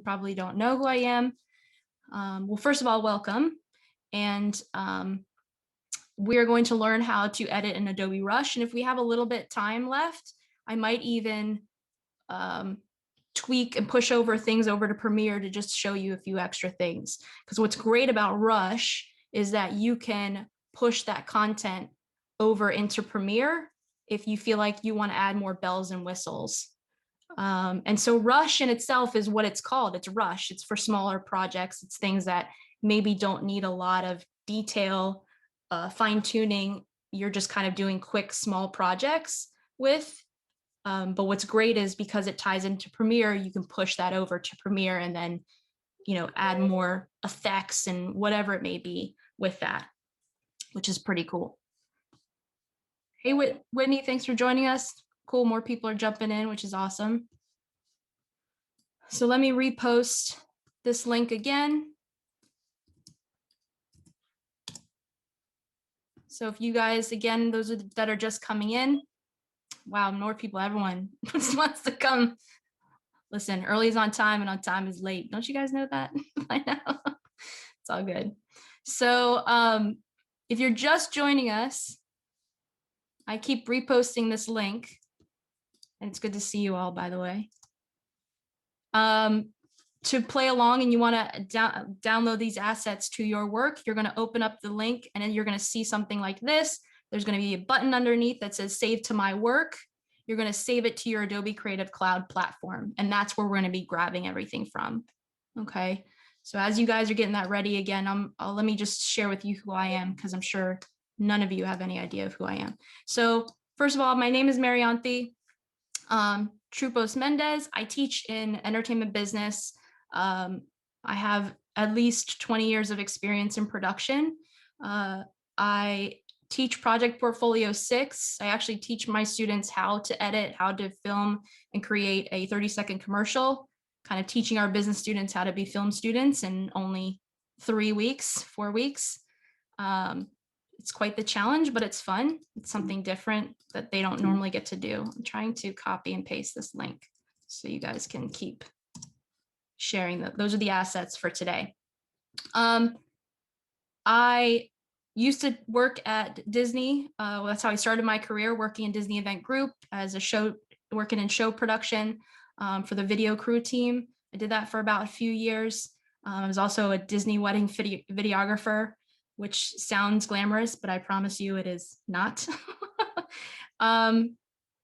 probably don't know who I am. Well, first of all, welcome. And we are going to learn how to edit in Adobe Rush. And if we have a little bit time left, I might even tweak and push over things over to Premiere to just show you a few extra things. Because what's great about Rush is that you can push that content over into Premiere if you feel like you want to add more bells and whistles. And so Rush in itself is what it's called. It's Rush. It's for smaller projects. It's things that maybe don't need a lot of detail, fine tuning. You're just kind of doing quick, small projects with. But what's great is because it ties into Premiere, you can push that over to Premiere and then, add more effects and whatever it may be with that, which is pretty cool. Hey, Whitney, thanks for joining us. Cool, more people are jumping in, which is awesome. So let me repost this link again. So if you guys, again, those that are just coming in, wow, more people, everyone wants to come. Listen, early is on time and on time is late. Don't you guys know that? I know. It's all good. So if you're just joining us, I keep reposting this link. And it's good to see you all, by the way. To play along and you want to download these assets to your work, you're going to open up the link and then you're going to see something like this. There's going to be a button underneath that says Save to My Work. You're going to save it to your Adobe Creative Cloud platform. And that's where we're going to be grabbing everything from. Okay. So as you guys are getting that ready again, let me just share with you who I am, because I'm sure none of you have any idea of who I am. So first of all, my name is Marianthi Trupos Mendez. I teach in entertainment business. I have at least 20 years of experience in production. I teach Project Portfolio 6. I actually teach my students how to edit, how to film and create a 30-second commercial, kind of teaching our business students how to be film students in only 4 weeks. It's quite the challenge, but it's fun. It's something different that they don't normally get to do. I'm trying to copy and paste this link so you guys can keep sharing that. Those are the assets for today. I used to work at Disney. That's how I started my career, working in Disney Event Group as working in show production for the video crew team. I did that for about a few years. I was also a Disney wedding videographer, which sounds glamorous, but I promise you it is not. And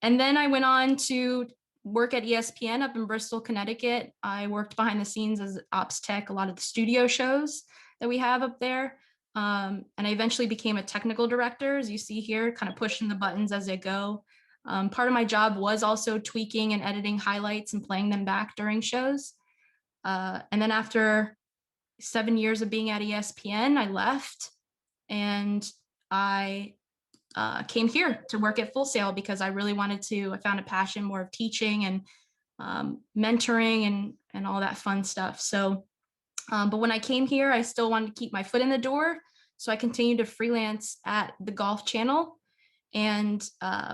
then I went on to work at ESPN up in Bristol, Connecticut. I worked behind the scenes as ops tech, a lot of the studio shows that we have up there. And I eventually became a technical director, as you see here, kind of pushing the buttons as I go. Part of my job was also tweaking and editing highlights and playing them back during shows. And then after 7 years of being at ESPN, I left and I came here to work at Full Sail because I really wanted to. I found a passion more of teaching and mentoring and all that fun stuff. So, but when I came here, I still wanted to keep my foot in the door. So I continued to freelance at the Golf Channel and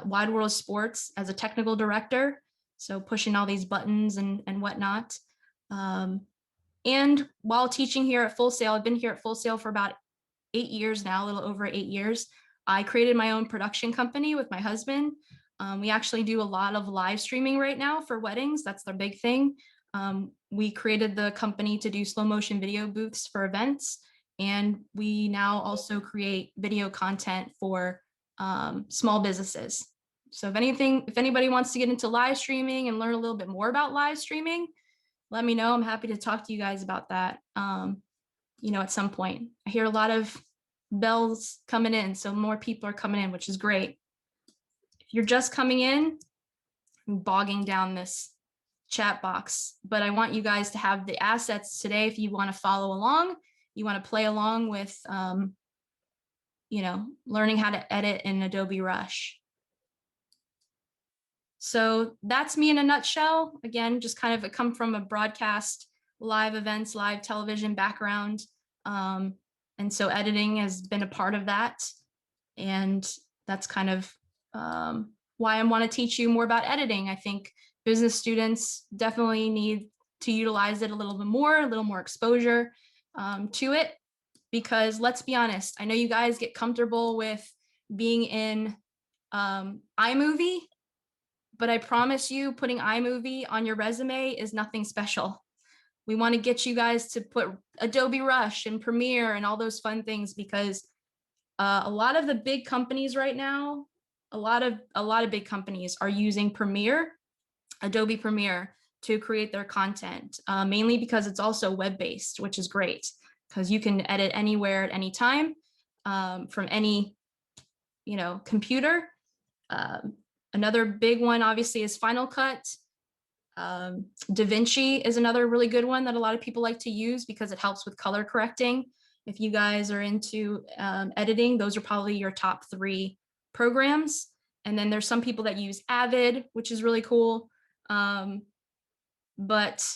Wide World of Sports as a technical director. So pushing all these buttons and whatnot. And while teaching here at Full Sail, I've been here at Full Sail for about 8 years now, a little over 8 years. I created my own production company with my husband. We actually do a lot of live streaming right now for weddings. That's the big thing. We created the company to do slow motion video booths for events. And we now also create video content for small businesses. So if anybody wants to get into live streaming and learn a little bit more about live streaming, let me know. I'm happy to talk to you guys about that, at some point. I hear a lot of bells coming in, so more people are coming in, which is great. If you're just coming in, I'm bogging down this chat box, but I want you guys to have the assets today if you want to follow along, you want to play along with, learning how to edit in Adobe Rush. So that's me in a nutshell. Again, just kind of come from a broadcast, live events, live television background. And so editing has been a part of that. And that's kind of why I want to teach you more about editing. I think business students definitely need to utilize it a little bit more, a little more exposure to it. Because let's be honest, I know you guys get comfortable with being in iMovie, but I promise you putting iMovie on your resume is nothing special. We want to get you guys to put Adobe Rush and Premiere and all those fun things, because a lot of the big companies right now, a lot of big companies are using Premiere, Adobe Premiere, to create their content, mainly because it's also web-based, which is great because you can edit anywhere at any time, from any, computer. Another big one, obviously, is Final Cut. DaVinci is another really good one that a lot of people like to use because it helps with color correcting. If you guys are into editing, those are probably your top 3 programs. And then there's some people that use Avid, which is really cool. But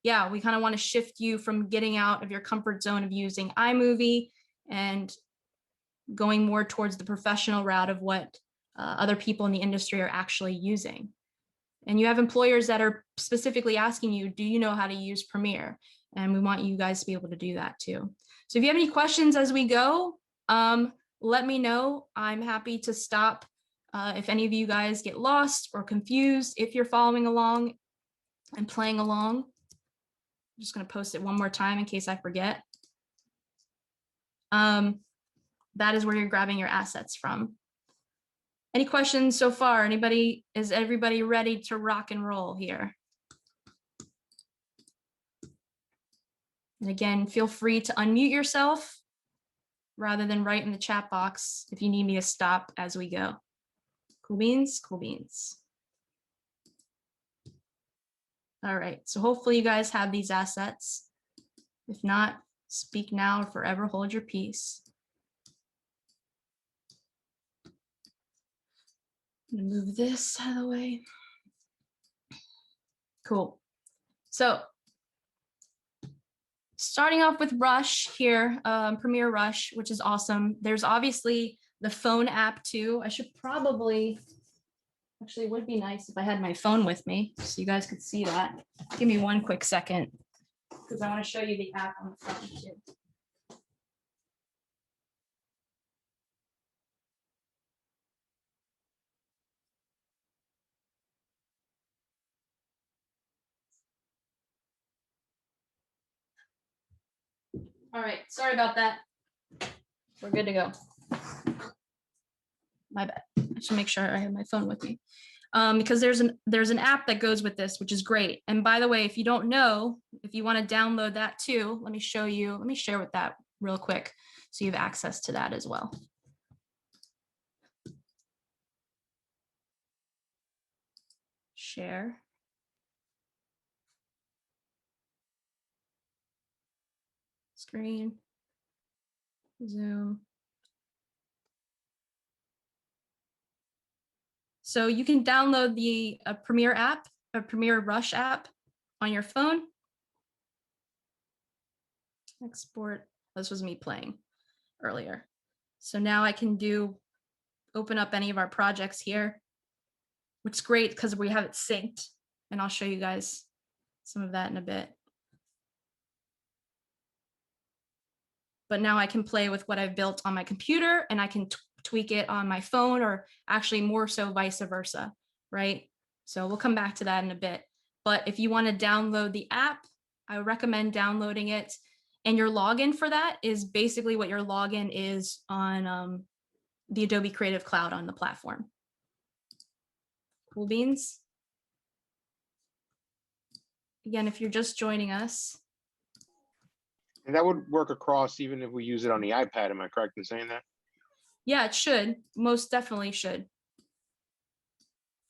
yeah, we kind of want to shift you from getting out of your comfort zone of using iMovie and going more towards the professional route of what other people in the industry are actually using. And you have employers that are specifically asking you, do you know how to use Premiere? And we want you guys to be able to do that too. So if you have any questions as we go, let me know. I'm happy to stop if any of you guys get lost or confused. If you're following along and playing along, I'm just going to post it one more time in case I forget. That is where you're grabbing your assets from. Any questions so far? Is everybody ready to rock and roll here? And again, feel free to unmute yourself rather than write in the chat box if you need me to stop as we go. Cool beans, cool beans. All right, so hopefully you guys have these assets. If not, speak now or forever hold your peace. I'm gonna move this out of the way. Cool. So starting off with Rush here, Premiere Rush, which is awesome. There's obviously the phone app too. I should probably, actually it would be nice if I had my phone with me so you guys could see that. Give me one quick second because I want to show you the app on the phone too. All right, sorry about that. We're good to go. My bad. I should make sure I have my phone with me. Because there's an app that goes with this, which is great. And by the way, if you don't know, if you want to download that too, let me show you. Let me share with that real quick so you have access to that as well. Share. Screen. Zoom. So you can download the Premiere app, a Premiere Rush app on your phone. Export. This was me playing earlier. So now I can open up any of our projects here, which is great because we have it synced. And I'll show you guys some of that in a bit. But now I can play with what I've built on my computer and I can tweak it on my phone, or actually more so vice versa, right? So we'll come back to that in a bit. But if you want to download the app, I recommend downloading it. And your login for that is basically what your login is on the Adobe Creative Cloud on the platform. Cool beans. Again, if you're just joining us. And that would work across even if we use it on the iPad. Am I correct in saying that? Yeah, it should. Most definitely should.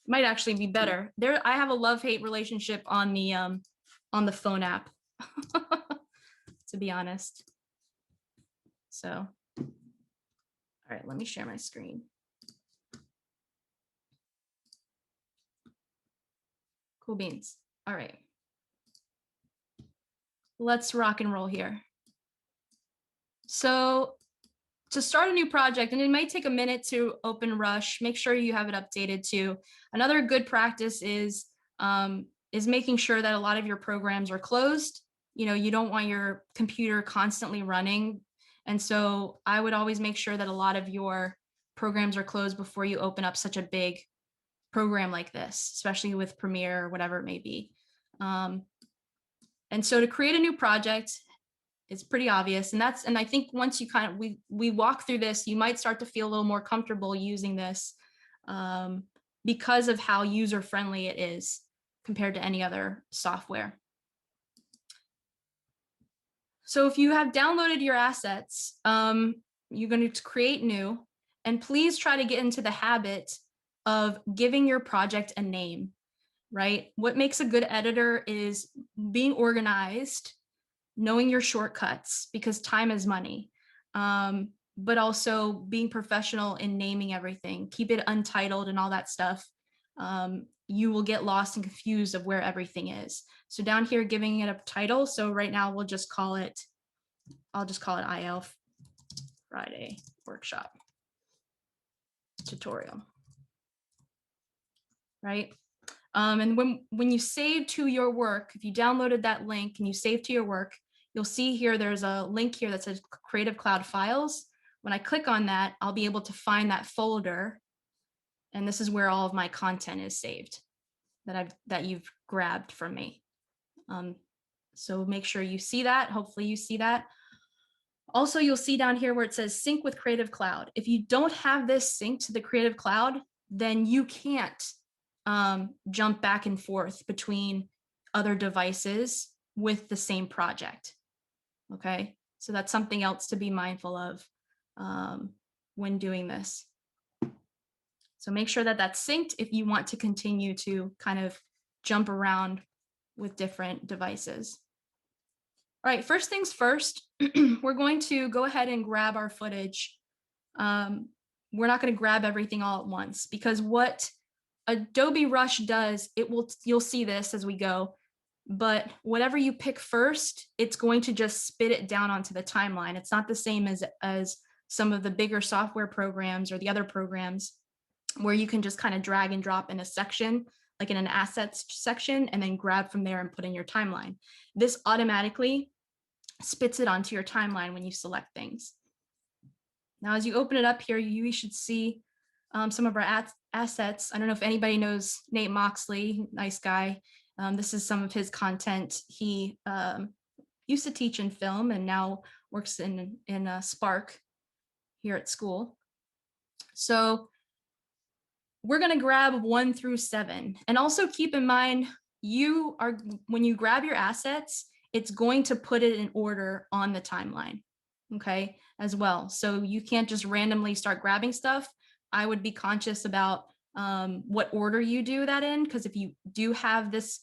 Might actually be better. I have a love-hate relationship on the phone app, to be honest. So, all right, let me share my screen. Cool beans. All right. Let's rock and roll here. So to start a new project, and it might take a minute to open Rush, make sure you have it updated too. Another good practice is is making sure that a lot of your programs are closed. You don't want your computer constantly running. And so I would always make sure that a lot of your programs are closed before you open up such a big program like this, especially with Premiere or whatever it may be. And so to create a new project, it's pretty obvious. And I think once you kind of, we walk through this, you might start to feel a little more comfortable using this because of how user-friendly it is compared to any other software. So if you have downloaded your assets, you're going to create new, and please try to get into the habit of giving your project a name, right? What makes a good editor is being organized, knowing your shortcuts, because time is money, but also being professional in naming everything. Keep it untitled and all that stuff. You will get lost and confused of where everything is. So down here, giving it a title. So right now I'll just call it IL Friday Workshop Tutorial, right? And when you save to your work, if you downloaded that link and you save to your work, you'll see here there's a link here that says Creative Cloud Files. When I click on that, I'll be able to find that folder, and this is where all of my content is saved that you've grabbed from me. So make sure you see that. Hopefully you see that. Also, you'll see down here where it says sync with Creative Cloud. If you don't have this synced to the Creative Cloud, then you can't jump back and forth between other devices with the same project. Okay, so that's something else to be mindful of when doing this. So make sure that that's synced if you want to continue to kind of jump around with different devices. All right, first things first, we're going to go ahead and grab our footage. We're not going to grab everything all at once, because what Adobe Rush does, you'll see this as we go, but whatever you pick first, it's going to just spit it down onto the timeline. It's not the same as some of the bigger software programs or the other programs where you can just kind of drag and drop in a section, like in an assets section, and then grab from there and put in your timeline. This automatically spits it onto your timeline when you select things. Now, as you open it up here, you should see some of our assets. I don't know if anybody knows Nate Moxley, nice guy. This is some of his content. He used to teach in film and now works in Spark here at school. So we're going to grab 1 through 7. And also keep in mind, when you grab your assets, it's going to put it in order on the timeline, okay, as well. So you can't just randomly start grabbing stuff. I would be conscious about what order you do that in, because if you do have this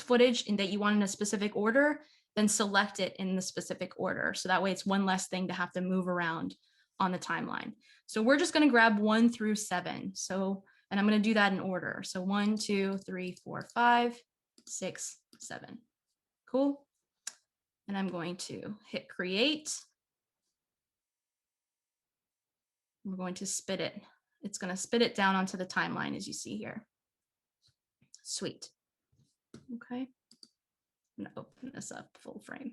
footage and that you want in a specific order, then select it in the specific order. So that way it's one less thing to have to move around on the timeline. So we're just going to grab 1 through 7. So, and I'm going to do that in order. So 1, 2, 3, 4, 5, 6, 7. Cool. And I'm going to hit create. We're going to spit it. It's going to spit it down onto the timeline, as you see here. Sweet. Okay. I'm going to open this up full frame.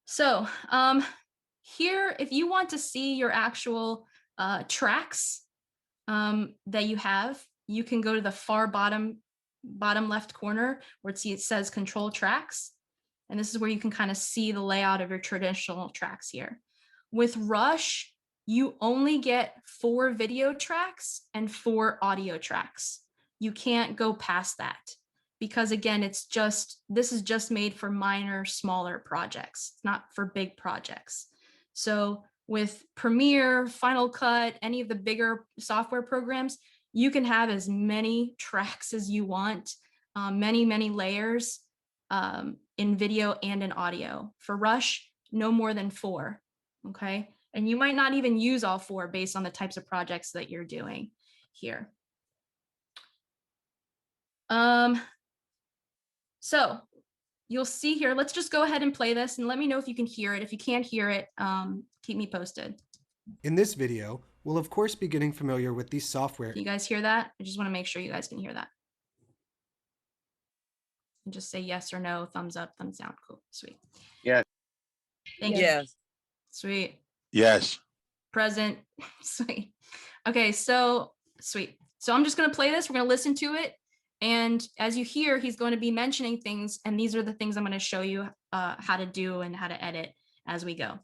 So here, if you want to see your actual tracks that you have, you can go to the far bottom left corner where it says control tracks. And this is where you can kind of see the layout of your traditional tracks here. With Rush, you only get 4 video tracks and 4 audio tracks. You can't go past that because, again, this is just made for minor, smaller projects. It's not for big projects. So with Premiere, Final Cut, any of the bigger software programs, you can have as many tracks as you want, many, many layers in video and in audio. For Rush, no more than 4, okay? And you might not even use all 4 based on the types of projects that you're doing here. So you'll see here, let's just go ahead and play this and let me know if you can hear it. If you can't hear it, keep me posted. In this video, we'll of course be getting familiar with these software. Can you guys hear that? I just want to make sure you guys can hear that. And just say yes or no, thumbs up, thumbs down. Cool, sweet. Yes. Thank you. Yes. Sweet. Yes. Present. Sweet. Okay, so sweet. So I'm just going to play this. We're going to listen to it. And as you hear, he's going to be mentioning things. And these are the things I'm going to show you how to do and how to edit as we go.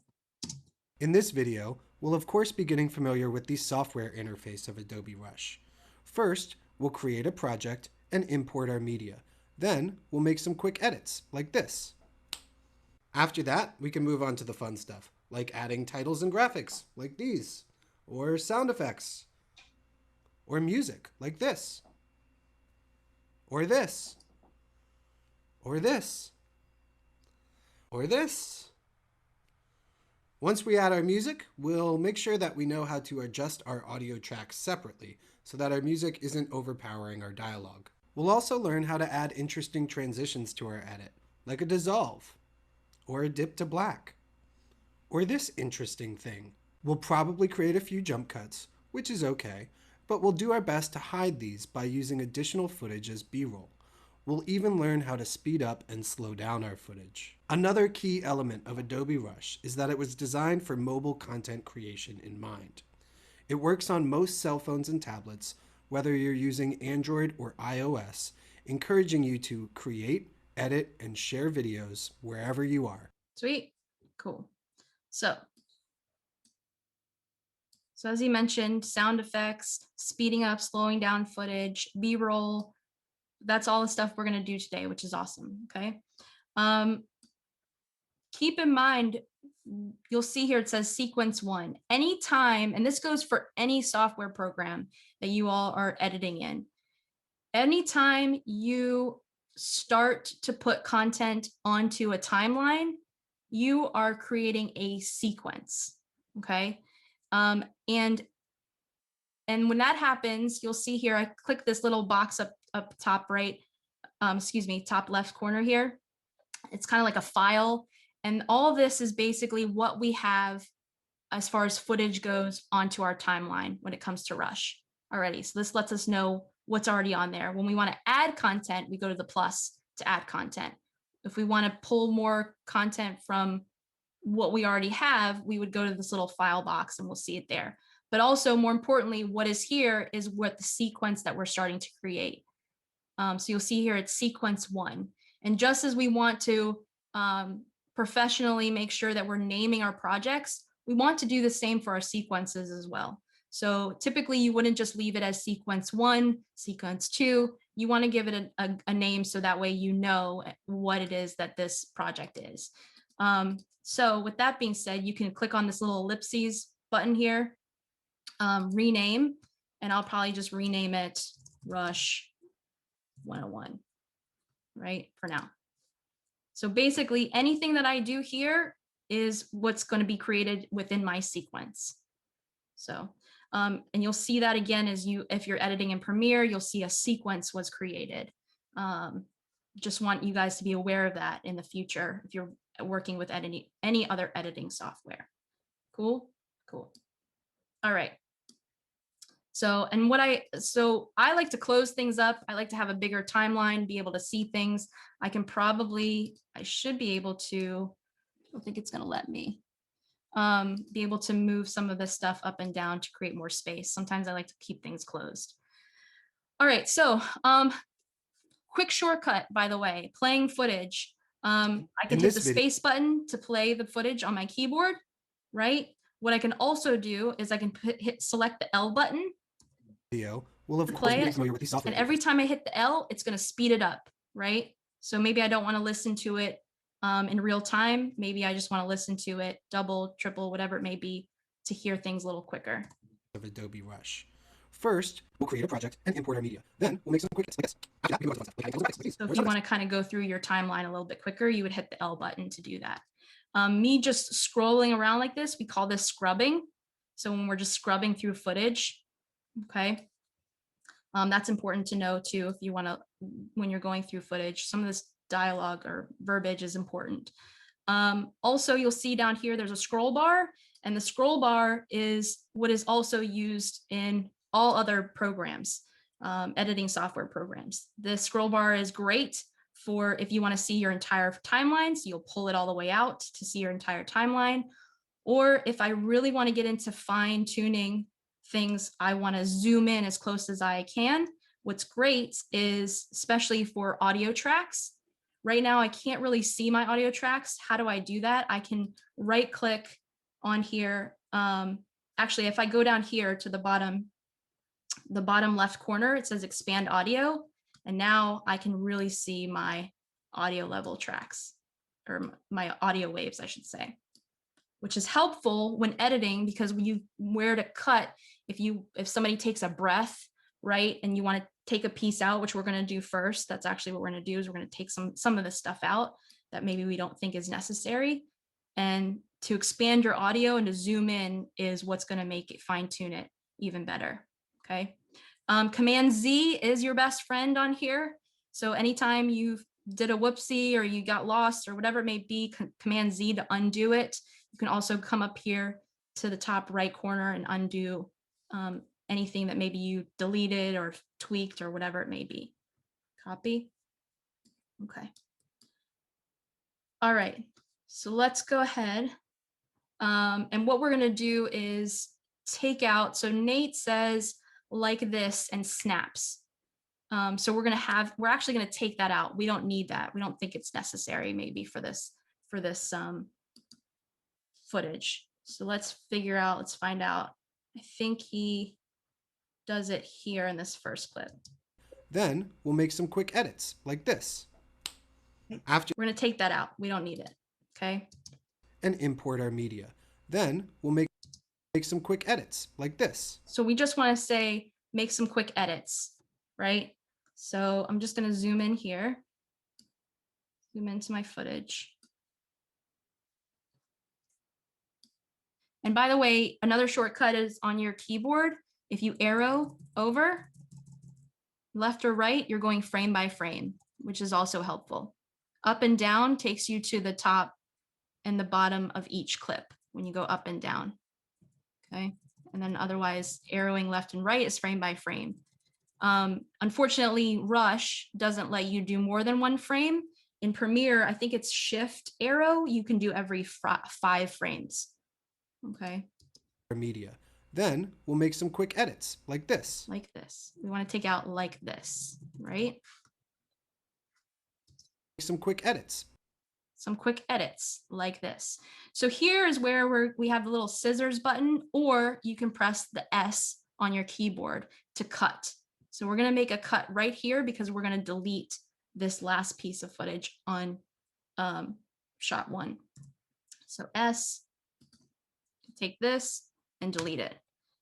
In this video, we'll of course be getting familiar with the software interface of Adobe Rush. First, we'll create a project and import our media. Then we'll make some quick edits like this. After that, we can move on to the fun stuff, like adding titles and graphics like these, or sound effects, or music like this, or this, or this, or this. Once we add our music, we'll make sure that we know how to adjust our audio tracks separately so that our music isn't overpowering our dialogue. We'll also learn how to add interesting transitions to our edit, like a dissolve, or a dip to black, or this interesting thing. We'll probably create a few jump cuts, which is okay, but we'll do our best to hide these by using additional footage as B-roll. We'll even learn how to speed up and slow down our footage. Another key element of Adobe Rush is that it was designed for mobile content creation in mind. It works on most cell phones and tablets, whether you're using Android or iOS, encouraging you to create, edit, and share videos wherever you are. Sweet. Cool. So as he mentioned, sound effects, speeding up, slowing down footage, B-roll, that's all the stuff we're going to do today, which is awesome. Okay. Keep in mind, you'll see here it says sequence 1. Anytime, and this goes for any software program that you all are editing in, anytime you start to put content onto a timeline, you are creating a sequence. Okay. And when that happens, you'll see here, I click this little box up top right, top left corner here. It's kind of like a file. And all this is basically what we have as far as footage goes onto our timeline when it comes to Rush already. So this lets us know what's already on there. When we want to add content, we go to the plus to add content. If we want to pull more content from what we already have, we would go to this little file box and we'll see it there. But also, more importantly, what is here is what the sequence that we're starting to create. So you'll see here it's sequence 1. And just as we want to professionally make sure that we're naming our projects, we want to do the same for our sequences as well. So typically you wouldn't just leave it as sequence 1, sequence 2. You want to give it a name so that way you know what it is that this project is. So with that being said, you can click on this little ellipses button here, rename, and I'll probably just rename it Rush 101, right, for now. So basically anything that I do here is what's going to be created within my sequence. So, and you'll see that again if you're editing in Premiere, you'll see a sequence was created. Just want you guys to be aware of that in the future if you're working with any other editing software. Cool, cool. All right. So I like to close things up. I like to have a bigger timeline, be able to see things. I should be able to, I don't think it's going to let me be able to move some of this stuff up and down to create more space. Sometimes I like to keep things closed. All right. So quick shortcut, by the way, playing footage. I can hit the space button to play the footage on my keyboard, right? What I can also do is I can select the L button. We'll of course be familiar with these software. And every time I hit the L, it's going to speed it up, right? So maybe I don't want to listen to it in real time. Maybe I just want to listen to it double, triple, whatever it may be, to hear things a little quicker. Of Adobe Rush. First, we'll create a project and import our media. Then we'll make some quick edits like this. After that, we can go on to the So if you want to kind of go through your timeline a little bit quicker, you would hit the L button to do that. Me just scrolling around like this, we call this scrubbing. So when we're just scrubbing through footage, okay, that's important to know too. If you want to, when you're going through footage, some of this dialogue or verbiage is important. Also, you'll see down here, there's a scroll bar, and the scroll bar is what is also used in all other programs, editing software programs. The scroll bar is great for if you want to see your entire timeline. So you'll pull it all the way out to see your entire timeline. Or if I really want to get into fine tuning things, I want to zoom in as close as I can. What's great is, especially for audio tracks, right now I can't really see my audio tracks. How do I do that? I can right click on here. Actually, if I go down here to the bottom left corner, it says expand audio. And now I can really see my audio level tracks, or my audio waves, I should say, which is helpful when editing, because when you where to cut, if somebody takes a breath, right, and you want to take a piece out, which we're going to do first. That's actually what we're going to do, is we're going to take some of the stuff out that maybe we don't think is necessary. And to expand your audio and to zoom in is what's going to make it fine tune it even better. Okay. Command Z is your best friend on here. So anytime you did a whoopsie or you got lost or whatever it may be, Command Z to undo it. You can also come up here to the top right corner and undo anything that maybe you deleted or tweaked or whatever it may be. Copy. Okay. All right. So let's go ahead. And what we're going to do is take out. So Nate says like this and snaps. So we're actually going to take that out. We don't need that. We don't think it's necessary maybe for this footage. So let's find out. I think he does it here in this first clip. Then we'll make some quick edits like this. After We're going to take that out. We don't need it. Okay. and import our media. Then we'll make some quick edits like this. So we just want to say, make some quick edits, right? So I'm just going to zoom in here, zoom into my footage. And by the way, another shortcut is on your keyboard. If you arrow over left or right, you're going frame by frame, which is also helpful. Up and down takes you to the top and the bottom of each clip when you go up and down. Okay. And then otherwise arrowing left and right is frame by frame. Unfortunately, Rush doesn't let you do more than one frame. In Premiere, I think it's shift arrow. You can do every 5 frames. Okay. Media. Then we'll make some quick edits like this. Like this. We want to take out like this, right? Some quick edits. Some quick edits like this. So here is where we have the little scissors button, or you can press the S on your keyboard to cut. So we're going to make a cut right here because we're going to delete this last piece of footage on shot 1. So S, take this and delete it.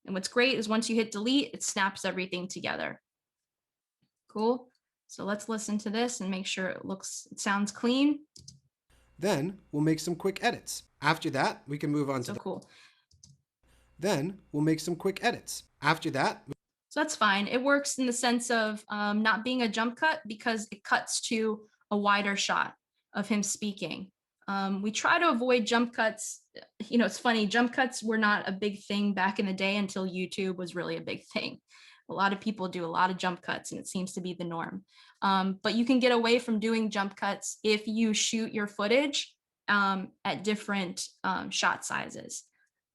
And what's great is once you hit delete, it snaps everything together. Cool. So let's listen to this and make sure it sounds clean. Then we'll make some quick edits. After that, we can move on to cool. Then we'll make some quick edits. After that, so that's fine. It works in the sense of not being a jump cut because it cuts to a wider shot of him speaking. We try to avoid jump cuts. You know, it's funny, jump cuts were not a big thing back in the day until YouTube was really a big thing. A lot of people do a lot of jump cuts and it seems to be the norm. But you can get away from doing jump cuts if you shoot your footage at different shot sizes.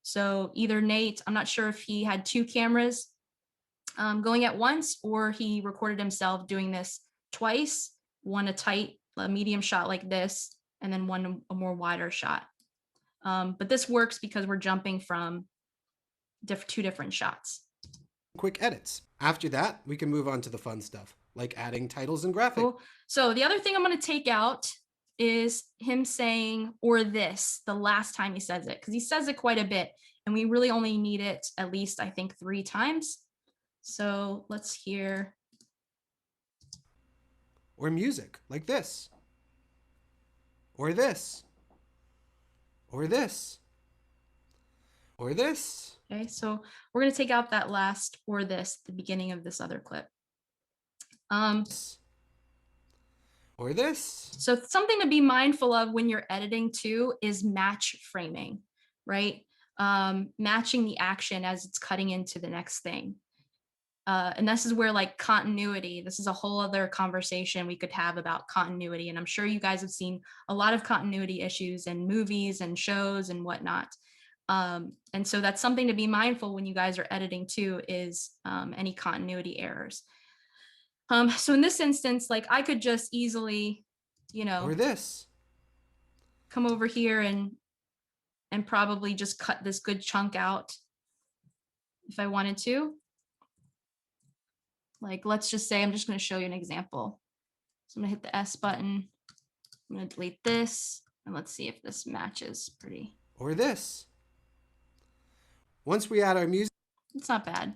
So either Nate, I'm not sure if he had 2 cameras going at once, or he recorded himself doing this twice, one a medium shot like this, and then one a more wider shot. But this works because we're jumping from 2 different shots. Quick edits. After that, we can move on to the fun stuff, like adding titles and graphics. Cool. So the other thing I'm going to take out is him saying, or this, the last time he says it, because he says it quite a bit, and we really only need it at least, I think, 3 times. So let's hear. Or music, like this. Or this. Or this. Or this. Okay, so we're going to take out that last or this, the beginning of this other clip. Or this. So something to be mindful of when you're editing too is match framing, right? Matching the action as it's cutting into the next thing. And this is where like continuity, this is a whole other conversation we could have about continuity. And I'm sure you guys have seen a lot of continuity issues in movies and shows and whatnot. And so that's something to be mindful when you guys are editing too, is any continuity errors. So in this instance, like I could just easily, you know, Or this. come over here and probably just cut this good chunk out if I wanted to. Like, let's just say, I'm just going to show you an example. So I'm going to hit the S button. I'm going to delete this. And let's see if this matches pretty. Or this. Once we add our music. It's not bad.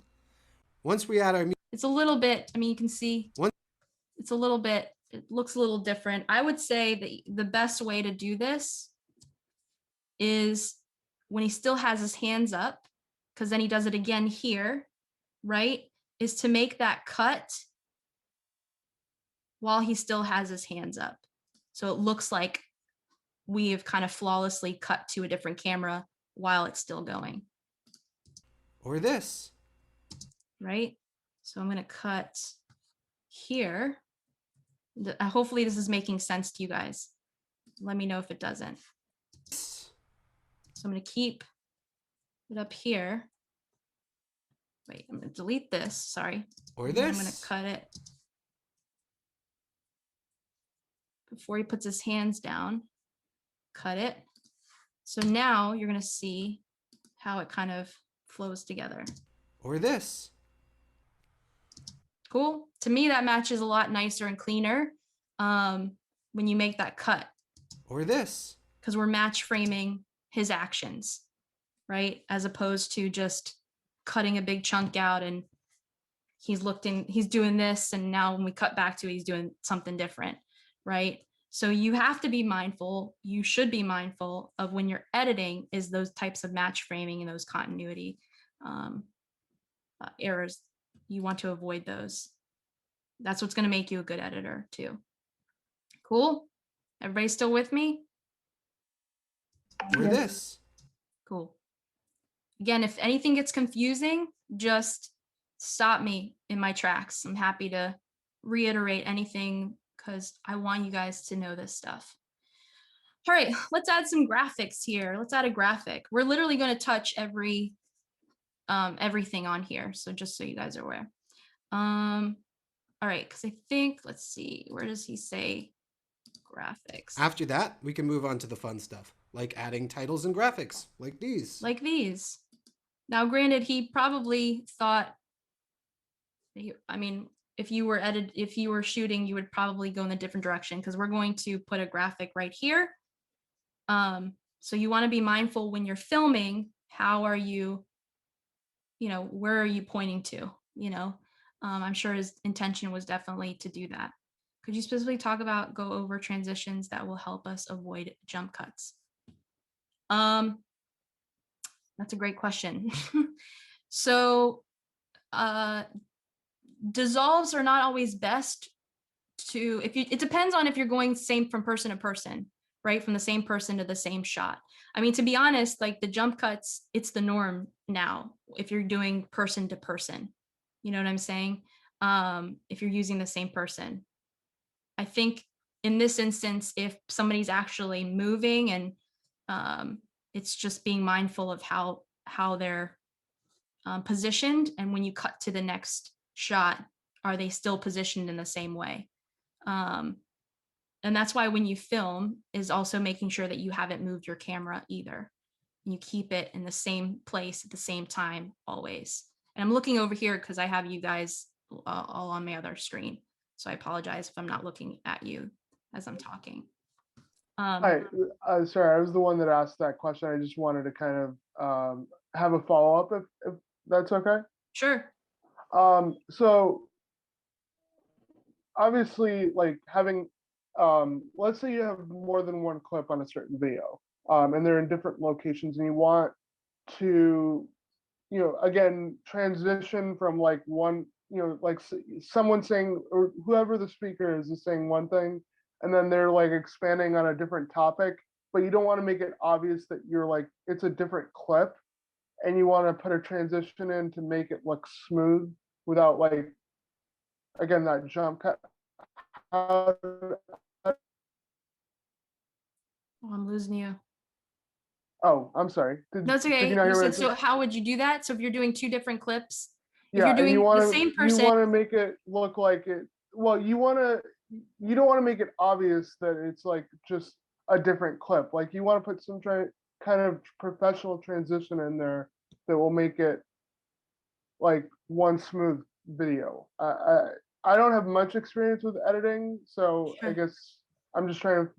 Once we add our music. It's a little bit, I mean, you can see it's a little bit, it looks a little different. I would say that the best way to do this is when he still has his hands up, because then he does it again here, right? Is to make that cut while he still has his hands up. So it looks like we have kind of flawlessly cut to a different camera while it's still going. Or this. Right? So I'm going to cut here. Hopefully this is making sense to you guys. Let me know if it doesn't. So I'm going to keep it up here. Wait, I'm going to delete this. Sorry. Or And this. I'm going to cut it before he puts his hands down. Cut it. So now you're going to see how it kind of flows together. Or this. Cool. To me, that matches a lot nicer and cleaner when you make that cut. Or this. Because we're match framing his actions, right? As opposed to just cutting a big chunk out and he's doing this, and now when we cut back to it, he's doing something different, right? So you have to be mindful, you should be mindful of when you're editing is those types of match framing and those continuity errors. You want to avoid those. That's what's going to make you a good editor too. Cool. Everybody still with me? Or this. Cool. Again, if anything gets confusing, just stop me in my tracks. I'm happy to reiterate anything because I want you guys to know this stuff. All right, let's add some graphics here. Let's add a graphic. We're literally going to touch everything on here. So just so you guys are aware. All right, because I think, let's see, where does he say graphics? After that, we can move on to the fun stuff, like adding titles and graphics, like these. Like these. Now, granted, he probably thought, I mean, if you were shooting, you would probably go in a different direction because we're going to put a graphic right here. So you want to be mindful when you're filming, how are you, where are you pointing to, I'm sure his intention was definitely to do that. Could you specifically go over transitions that will help us avoid jump cuts? That's a great question. So dissolves are not always best it depends on if you're going same from person to person, right? From the same person to the same shot. I mean, to be honest, like the jump cuts, it's the norm now if you're doing person to person. You know what I'm saying? If you're using the same person. I think in this instance, if somebody's actually moving and it's just being mindful of how they're positioned, and when you cut to the next shot, are they still positioned in the same way? And that's why when you film is also making sure that you haven't moved your camera either. You keep it in the same place at the same time always. And I'm looking over here because I have you guys all on my other screen. So I apologize if I'm not looking at you as I'm talking. Hi, sorry, I was the one that asked that question. I just wanted to kind of have a follow-up if that's okay. Sure. So obviously, like having, let's say you have more than one clip on a certain video, and they're in different locations, and you want to, again, transition from like one, like someone saying, or whoever the speaker is saying one thing, and then they're like expanding on a different topic, but you don't want to make it obvious that you're like, it's a different clip, and you want to put a transition in to make it look smooth. without like, again, that jump cut. How, Oh, I'm losing you. oh, I'm sorry. No, it's Did you okay. not You hear what I said, said? so how would you do that? So if you're doing two different clips, if you're Yeah, and doing the same you person, want to make it look like it. Well, you don't want to make it obvious that it's like just a different clip. Like you want to put some kind of professional transition in there that will make it like one smooth video. I don't have much experience with editing, so I sure. guess I'm just trying to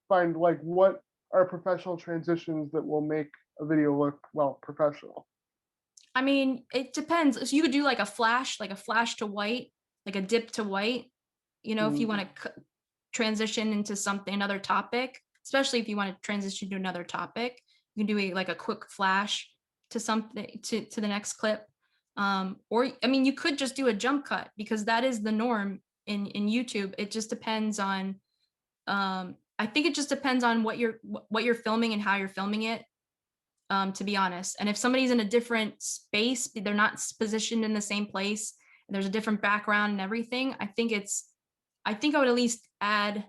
find like what are professional transitions that will make a video look well professional. I mean, it depends. So you could do like a flash to white, like a dip to white, you know, if you Mm, want to transition into something, another topic, especially if you want to transition to another topic, you can do like a quick flash to something to the next clip. Or I mean, you could just do a jump cut because that is the norm in YouTube. It just depends on I think it just depends on what you're filming and how you're filming it, to be honest. And if somebody's in a different space, they're not positioned in the same place, and there's a different background and everything, I think I would at least add,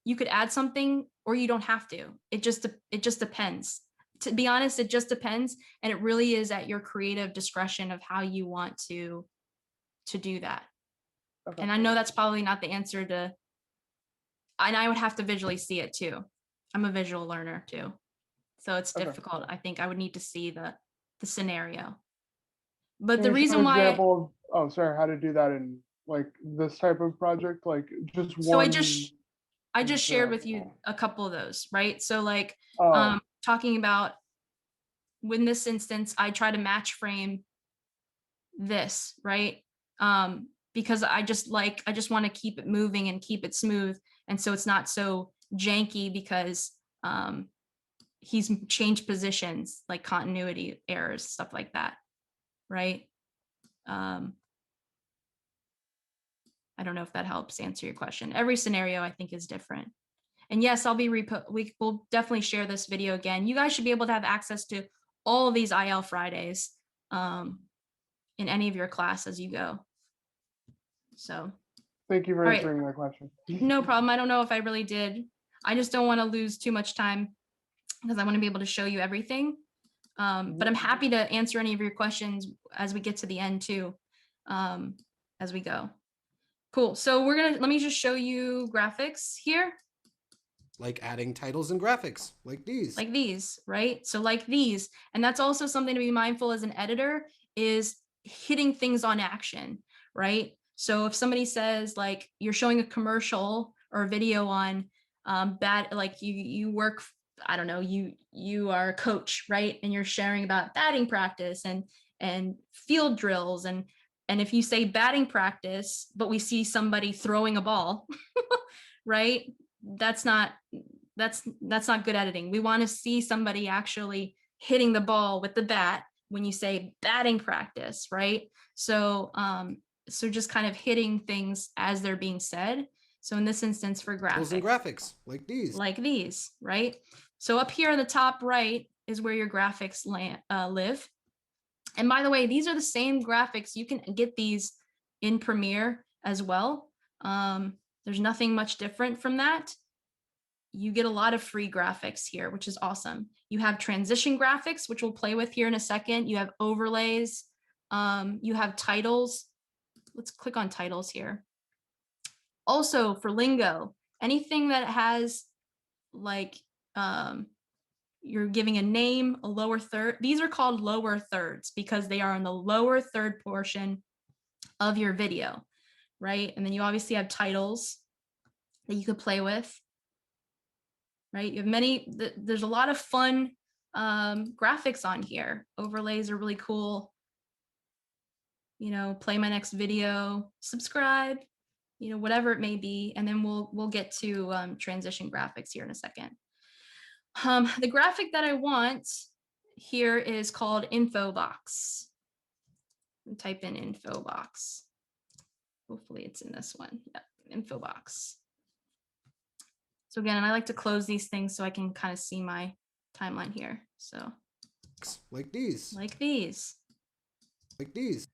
you could add something or you don't have to. It just depends. To be honest, it just depends. And it really is at your creative discretion of how you want to do that. okay. And I know that's probably not the answer to, and I would have to visually see it too. I'm a visual learner too. So it's Okay. difficult. I think I would need to see the scenario. But Can the you show reason an why, example of, oh, sorry, how to do that in like this type of project? Like just so one I just shared with you example. a couple of those, right? So like Oh, talking about, in this instance, I try to match frame this, right? Because I just want to keep it moving and keep it smooth. And so it's not so janky because he's changed positions, like continuity errors, stuff like that, right? Um, I don't know if that helps answer your question. Every scenario I think is different. And yes, we will definitely share this video again. You guys should be able to have access to all of these IL Fridays in any of your class as you go. So, thank you for all right, answering my question. no problem. I don't know if I really did. I just don't want to lose too much time because I want to be able to show you everything. But I'm happy to answer any of your questions as we get to the end too, as we go. Cool. So let me just show you graphics here. Like adding titles and graphics, like these. Like these, right? So like these, and that's also something to be mindful as an editor, is hitting things on action, right? So if somebody says like you're showing a commercial or a video on like you work, I don't know, you are a coach, right? And you're sharing about batting practice and field drills, and if you say batting practice, but we see somebody throwing a ball, right? That's not that's not good editing. We want to see somebody actually hitting the ball with the bat when you say batting practice, right? So so just kind of hitting things as they're being said. So in this instance for Titles and graphics, graphics, like these, right? So up here in the top right is where your graphics live. And by the way, these are the same graphics. You can get these in Premiere as well. There's nothing much different from that. You get a lot of free graphics here, which is awesome. You have transition graphics, which we'll play with here in a second. You have overlays. You have titles. Let's click on titles here. Also for lingo, anything that has like you're giving a name, a lower third. These are called lower thirds because they are in the lower third portion of your video, right? And then you obviously have titles that you could play with. Right? You have there's a lot of fun graphics on here. Overlays are really cool. You know, play my next video, subscribe, you know, whatever it may be. And then we'll get to transition graphics here in a second. The graphic that I want here is called info box. Type in info box. Hopefully it's in this one. Yep, info box. So again, and I like to close these things so I can kind of see my timeline here. So these, like these. like these.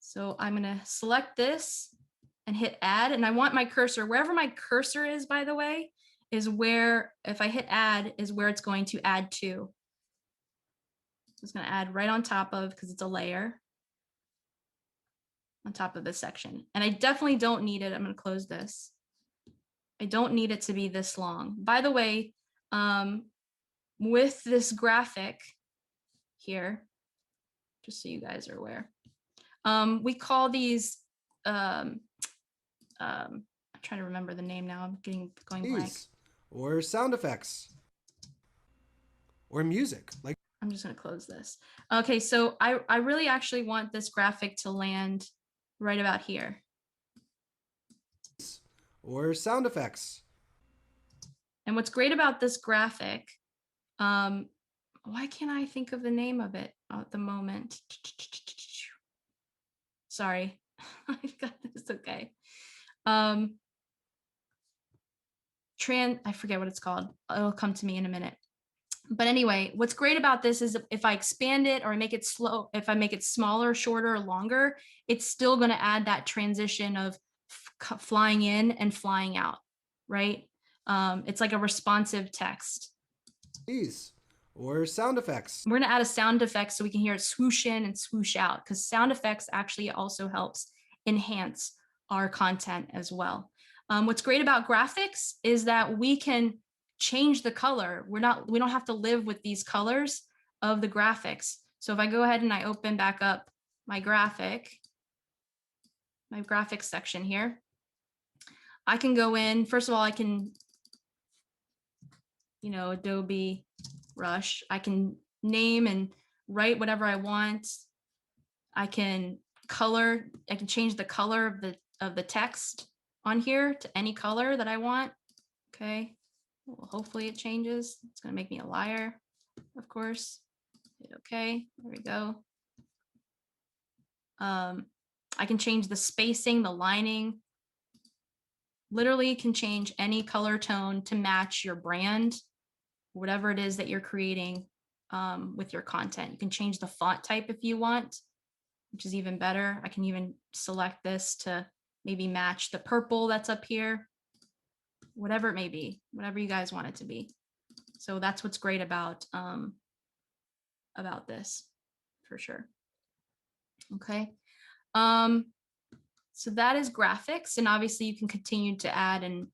So I'm gonna select this and hit add, and I want my cursor, wherever my cursor is, by the way, is where, if I hit add, is where it's going to add to. So it's gonna add right on top of, because it's a layer, on top of this section. And I definitely don't need it. I'm gonna close this. I don't need it to be this long. By the way, with this graphic here, just so you guys are aware, we call these, I'm trying to remember the name now. I'm going blank. Or sound effects. Or music. Like I'm just going to close this. Okay, so I really actually want this graphic to land right about here. Or sound effects. And what's great about this graphic, why can't I think of the name of it at the moment? Sorry, I've got this. Okay. I forget what it's called. It'll come to me in a minute. But anyway, what's great about this is if I expand it or I make it slow, if I make it smaller, shorter, or longer, it's still going to add that transition of flying in and flying out, right? It's like a responsive text. Or sound effects. We're going to add a sound effect so we can hear it swoosh in and swoosh out, because sound effects actually also helps enhance our content as well. What's great about graphics is that we can change the color. We don't have to live with these colors of the graphics. So if I go ahead and I open back up my graphics section here, I can go in. First of all, I can, Adobe Rush. I can name and write whatever I want. I can change the color of the text on here to any color that I want. Okay. Well, hopefully it changes. It's going to make me a liar, of course. Hit OK. There we go. I can change the spacing, the lining. Literally can change any color tone to match your brand, whatever it is that you're creating with your content. You can change the font type if you want, which is even better. I can even select this to maybe match the purple that's up here, whatever it may be, whatever you guys want it to be. So that's what's great about this, for sure. Okay. So that is graphics, and obviously you can continue to add, and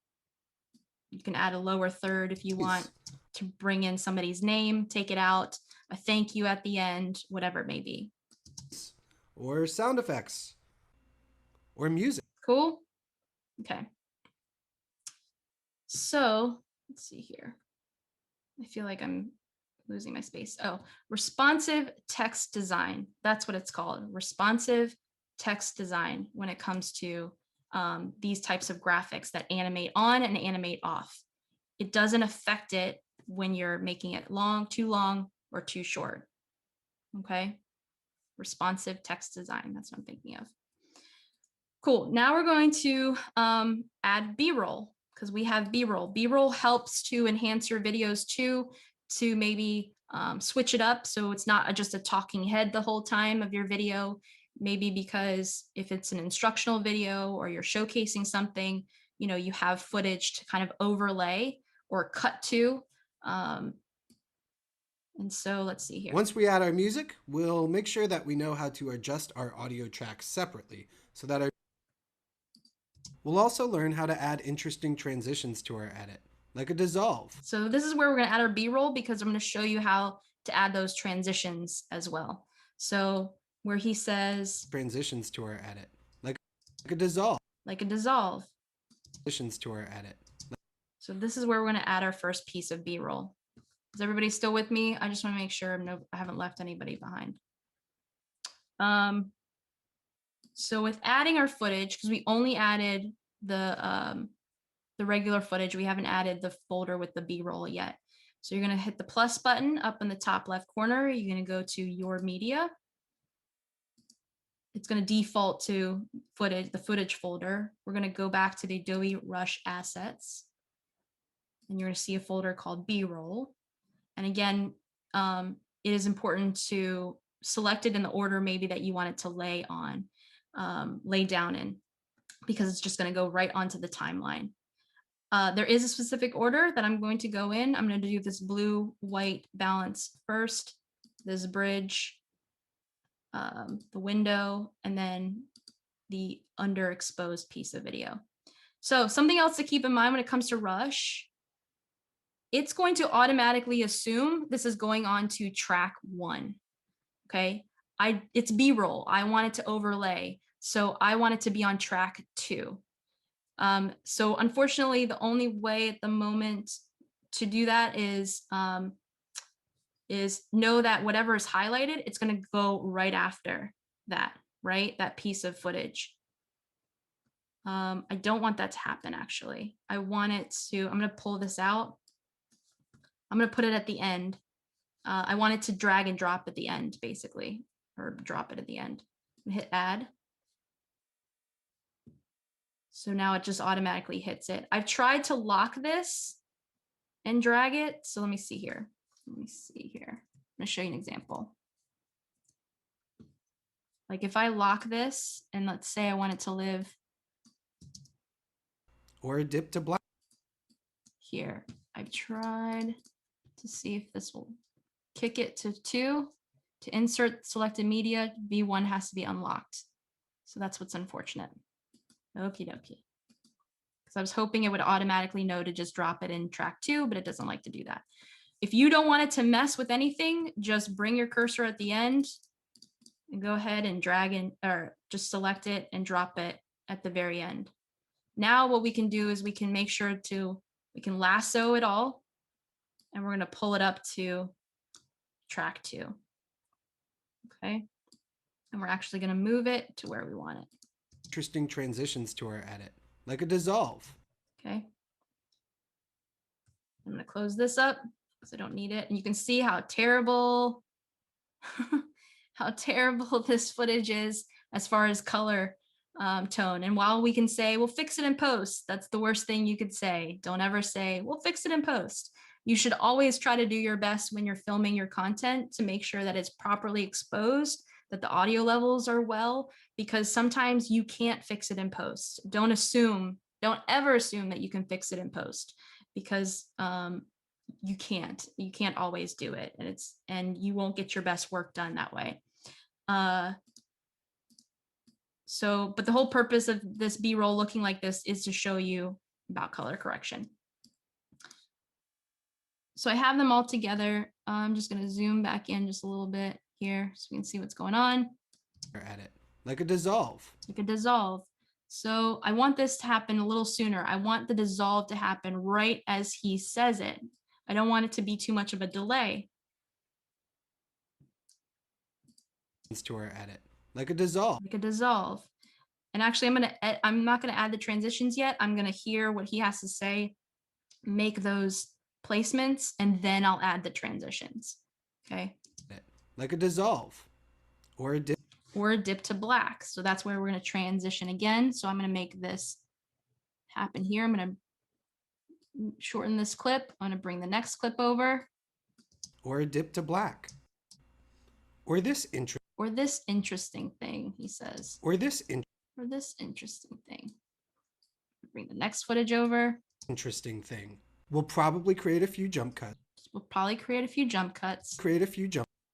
you can add a lower third if you want to bring in somebody's name, take it out, a thank you at the end, whatever it may be. Or sound effects. Or music. Cool. Okay. So let's see here. I feel like I'm losing my space. Oh, responsive text design. That's what it's called. Responsive text design when it comes to these types of graphics that animate on and animate off. It doesn't affect it when you're making it too long, or too short. Okay. Responsive text design. That's what I'm thinking of. Cool. Now we're going to add B-roll, because we have B-roll. B-roll helps to enhance your videos too, to maybe switch it up so it's not just a talking head the whole time of your video. Maybe because if it's an instructional video or you're showcasing something, you have footage to kind of overlay or cut to. And so let's see here. Once we add our music, we'll make sure that we know how to adjust our audio tracks separately so that we'll also learn how to add interesting transitions to our edit, like a dissolve. So this is where we're going to add our B-roll, because I'm going to show you how to add those transitions as well. So where he says transitions to our edit, like a dissolve. Like a dissolve. Transitions to our edit. So this is where we're going to add our first piece of B-roll. Is everybody still with me? I just want to make sure I haven't left anybody behind. So with adding our footage, because we only added the regular footage, we haven't added the folder with the B-roll yet. So you're going to hit the plus button up in the top left corner. You're going to go to your media. It's going to default to the footage folder. We're going to go back to the Adobe Rush assets, and you're going to see a folder called B-roll. And again, it is important to select it in the order maybe that you want it to lay on. lay down in, because it's just going to go right onto the timeline. There is a specific order that I'm going to go in. I'm going to do this blue white balance first, this bridge, the window, and then the underexposed piece of video. So something else to keep in mind when it comes to Rush, it's going to automatically assume this is going on to track 1. Okay, it's B-roll. I want it to overlay, so I want it to be on track 2. So unfortunately, the only way at the moment to do that is know that whatever is highlighted, it's going to go right after that, right? That piece of footage. I don't want that to happen, actually. I want it to, I'm going to pull this out. I'm going to put it at the end. I want it to drag and drop at the end, basically, or drop it at the end. Hit add. So now it just automatically hits it. I've tried to lock this and drag it. So let me see here. Let me see here. I'm going to show you an example. Like if I lock this and let's say I want it to live Or a dip to black. here. I've tried to see if this will kick it to 2. To insert selected media, V1 has to be unlocked. So that's what's unfortunate. Okie dokie. Because I was hoping it would automatically know to just drop it in track 2, but it doesn't like to do that. If you don't want it to mess with anything, just bring your cursor at the end and go ahead and drag in, or just select it and drop it at the very end. Now what we can do is we can make sure we can lasso it all, and we're going to pull it up to track 2. Okay. And we're actually going to move it to where we want it. Interesting transitions to our edit, like a dissolve. Okay. I'm going to close this up because I don't need it. And you can see how terrible, how terrible this footage is as far as color tone. And while we can say, we'll fix it in post, that's the worst thing you could say. Don't ever say, we'll fix it in post. You should always try to do your best when you're filming your content to make sure that it's properly exposed, that the audio levels are well, because sometimes you can't fix it in post. Don't ever assume that you can fix it in post, because you can't always do it, and you won't get your best work done that way. But the whole purpose of this B-roll looking like this is to show you about color correction. So I have them all together. I'm just going to zoom back in just a little bit here so we can see what's going on. Or edit, like a dissolve. Like a dissolve. So I want this to happen a little sooner. I want the dissolve to happen right as he says it. I don't want it to be too much of a delay. To our edit, like a dissolve. Like a dissolve. And actually, I'm not going to add the transitions yet. I'm going to hear what he has to say, make those placements, and then I'll add the transitions. Okay. Like a dissolve, or a dip. Or a dip to black. So that's where we're going to transition again. So I'm going to make this happen here. I'm going to shorten this clip. I'm going to bring the next clip over. Or a dip to black. Or this interesting thing, he says. Or this interesting thing. Bring the next footage over. Interesting thing. We'll probably create a few jump cuts.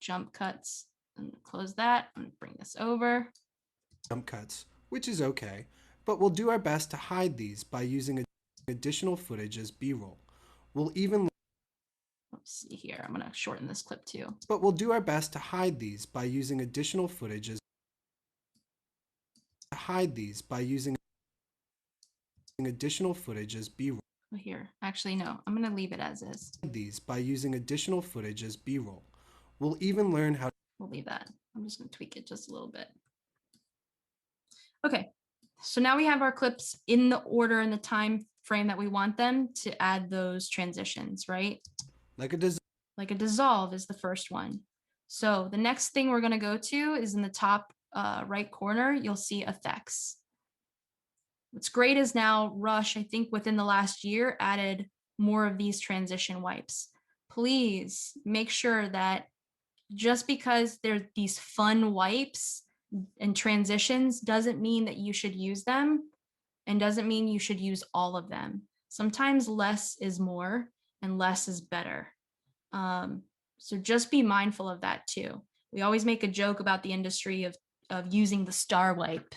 Jump cuts. And close that. I'm going to bring this over. Jump cuts, which is okay, but we'll do our best to hide these by using additional footage as B-roll. Let's see here. I'm going to shorten this clip too. But we'll do our best to hide these by using additional footage as B-roll. Here, actually, no, I'm going to leave it as is. These by using additional footage as B-roll. We'll even learn how. We'll leave that. I'm just going to tweak it just a little bit. Okay, so now we have our clips in the order and the time frame that we want them to add those transitions, right? Like a dissolve is the first one. So the next thing we're going to go to is in the top right corner, you'll see effects. What's great is now Rush, I think within the last year, added more of these transition wipes. Please make sure that just because they're these fun wipes and transitions doesn't mean that you should use them, and doesn't mean you should use all of them. Sometimes less is more and less is better. So just be mindful of that too. We always make a joke about the industry of using the star wipe.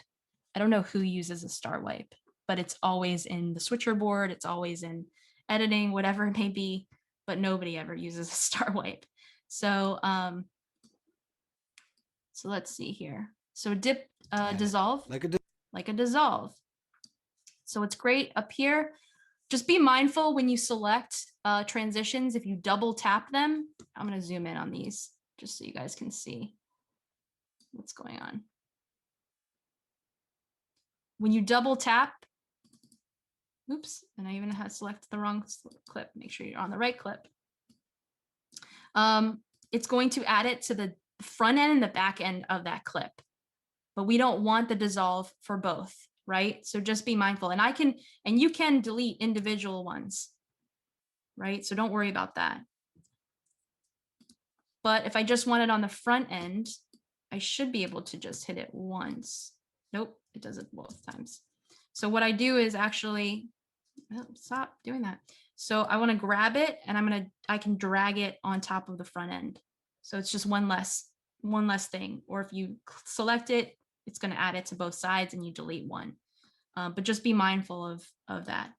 I don't know who uses a star wipe, but it's always in the switcher board. It's always in editing, whatever it may be, but nobody ever uses a star wipe. So, so let's see here. So dip, dissolve, Like a dissolve. So it's great up here. Just be mindful when you select transitions. If you double tap them, I'm going to zoom in on these just so you guys can see what's going on. When you double tap, oops, and I even had to select the wrong clip. Make sure you're on the right clip. It's going to add it to the front end and the back end of that clip, but we don't want the dissolve for both, right? So just be mindful. And you can delete individual ones, right? So don't worry about that. But if I just want it on the front end, I should be able to just hit it once. Nope, it does it both times. So what I do is actually, oh, stop doing that. So I want to grab it and I can drag it on top of the front end. So it's just one less thing. Or if you select it, it's going to add it to both sides and you delete one. But just be mindful of that.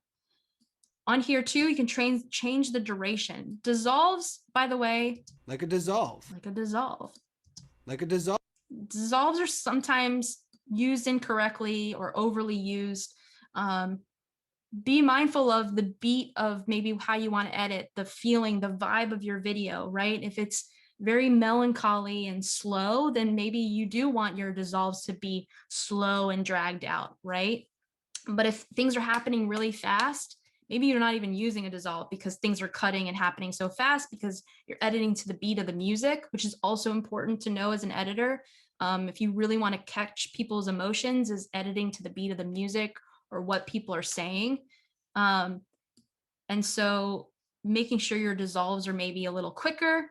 On here too, you can change the duration. Dissolves, by the way. Like a dissolve. Like a dissolve. Like a dissolve. Dissolves are sometimes used incorrectly or overly used. Be mindful of the beat of maybe how you want to edit, the feeling, the vibe of your video, right? If it's very melancholy and slow, then maybe you do want your dissolves to be slow and dragged out, right? But if things are happening really fast, maybe you're not even using a dissolve because things are cutting and happening so fast because you're editing to the beat of the music, which is also important to know as an editor. If you really want to catch people's emotions, is editing to the beat of the music or what people are saying. And so making sure your dissolves are maybe a little quicker.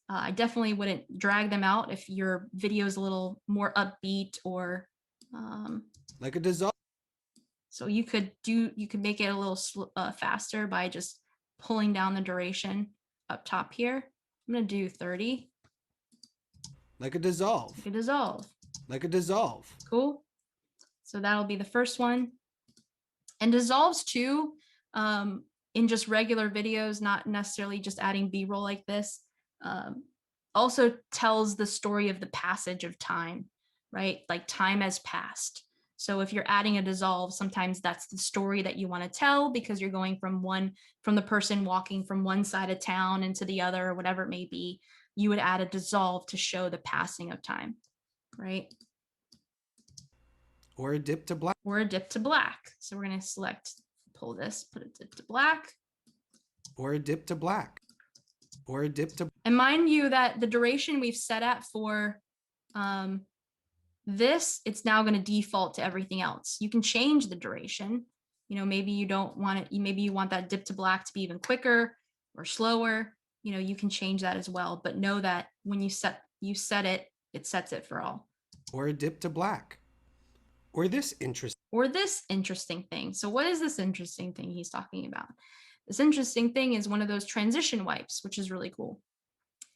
I definitely wouldn't drag them out if your video is a little more upbeat or like a dissolve. So you could make it a little faster by just pulling down the duration up top here. I'm going to do 30. Like a dissolve. Like a dissolve. Like a dissolve. Cool. So that'll be the first one. And dissolves too, in just regular videos, not necessarily just adding B-roll like this, also tells the story of the passage of time, right? Like time has passed. So if you're adding a dissolve, sometimes that's the story that you want to tell because you're going from the person walking from one side of town into the other, or whatever it may be. You would add a dissolve to show the passing of time, right? Or a dip to black. Or a dip to black. So we're going to pull this, put a dip to black. Or a dip to black. Or a dip to. And mind you that the duration we've set at for this, it's now going to default to everything else. You can change the duration. You know, maybe you don't want it. Maybe you want that dip to black to be even quicker or slower. You know, you can change that as well. But know that when you set it, it sets it for all. Or a dip to black. Or this interesting thing. So what is this interesting thing he's talking about? This interesting thing is one of those transition wipes, which is really cool.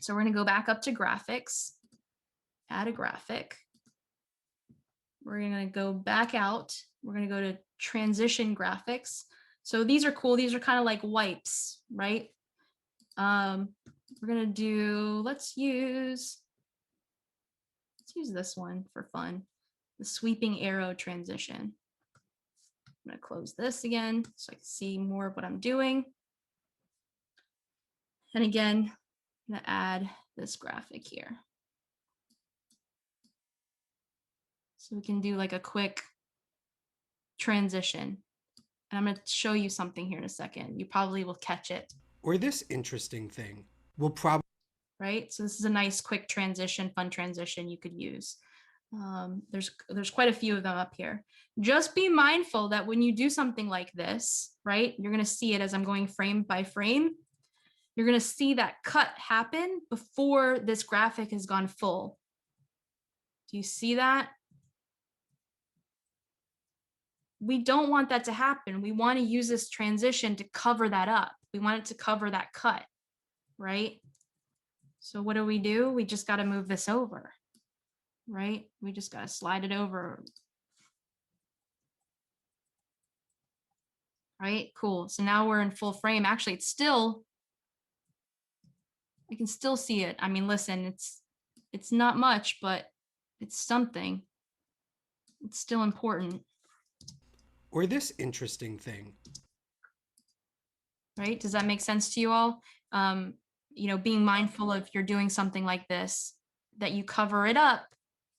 So we're going to go back up to graphics, add a graphic. We're going to go back out. We're going to go to transition graphics. So these are cool. These are kind of like wipes, right? We're going to do, let's use this one for fun. The sweeping arrow transition. I'm going to close this again so I can see more of what I'm doing. And again, I'm going to add this graphic here. So we can do like a quick transition. And I'm going to show you something here in a second. You probably will catch it. Or this interesting thing. We'll probably. Right? So this is a nice quick transition, fun transition you could use. There's quite a few of them up here. Just be mindful that when you do something like this, right, you're going to see it as I'm going frame by frame. You're going to see that cut happen before this graphic has gone full. Do you see that? We don't want that to happen. We want to use this transition to cover that up. We want it to cover that cut, right? So what do? We just got to move this over, right? We just got to slide it over. Right, cool. So now we're in full frame. Actually, it's still, I can still see it. I mean, listen, it's not much, but it's something. It's still important. Or this interesting thing. Right? Does that make sense to you all? You know, being mindful if you're doing something like this, that you cover it up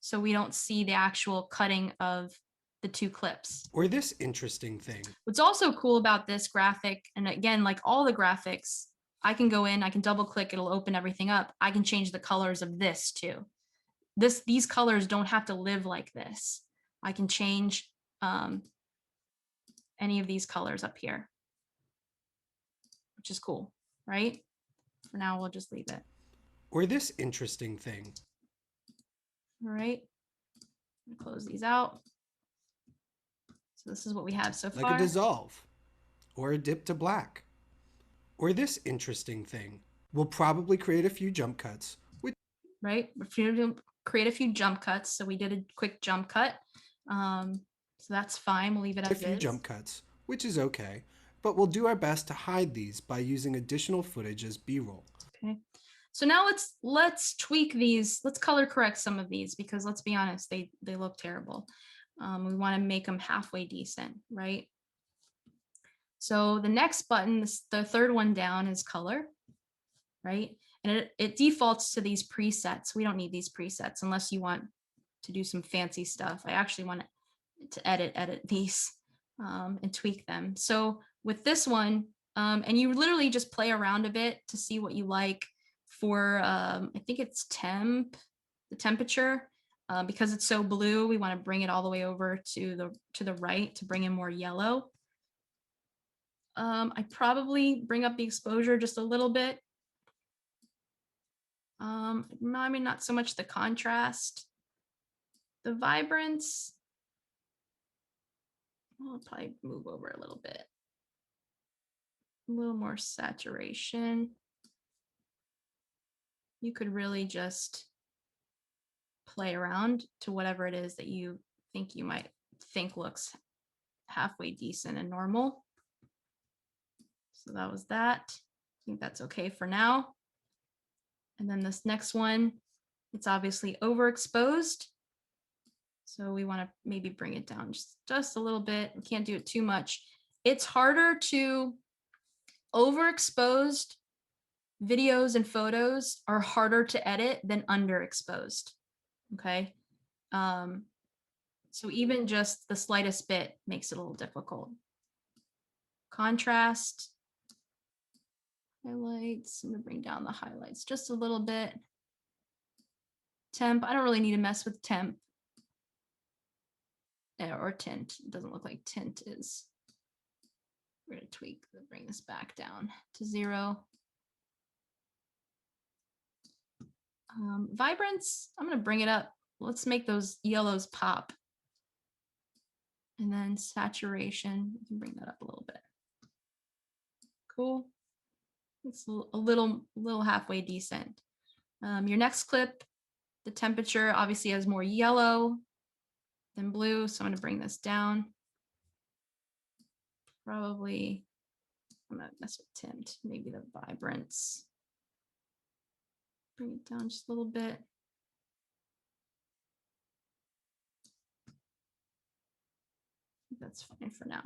so we don't see the actual cutting of the two clips. Or this interesting thing. What's also cool about this graphic, and again, like all the graphics, I can go in, I can double click, it'll open everything up. I can change the colors of this too. These colors don't have to live like this. I can change any of these colors up here, which is cool, right? For now, we'll just leave it. Or this interesting thing. All right, close these out. So this is what we have so far. Like a dissolve. Or a dip to black. Or this interesting thing. We'll probably create a few jump cuts. Right, we'll create a few jump cuts. So we did a quick jump cut. So that's fine. We'll leave it as A few is. jump cuts, which is okay, but we'll do our best to hide these by using additional footage as B-roll. Okay. So now let's tweak these. Let's color correct some of these because let's be honest, they look terrible. We want to make them halfway decent, right? So the next button, the third one down, is color, right? And it defaults to these presets. We don't need these presets unless you want to do some fancy stuff. I actually want to edit these and tweak them. So with this one, and you literally just play around a bit to see what you like for, I think it's the temperature. Because it's so blue, we want to bring it all the way over to the right to bring in more yellow. I probably bring up the exposure just a little bit. I mean, not so much the contrast. The vibrance, I'll probably move over a little bit. A little more saturation. You could really just play around to whatever it is that you might think looks halfway decent and normal. So that was that. I think that's okay for now. And then this next one, it's obviously overexposed. So we want to maybe bring it down just a little bit. We can't do it too much. It's harder to overexposed videos and photos are harder to edit than underexposed. Okay. So even just the slightest bit makes it a little difficult. Contrast. Highlights. I'm going to bring down the highlights just a little bit. Temp. I don't really need to mess with temp. Or tint. It doesn't look like tint is. We're going to tweak, bring this back down to 0. Vibrance. I'm going to bring it up. Let's make those yellows pop. And then saturation. You can bring that up a little bit. Cool. It's a little halfway decent. Your next clip, the temperature obviously has more yellow than blue, so I'm going to bring this down. Probably, I'm going to mess with tint, maybe the vibrance. Bring it down just a little bit. That's fine for now.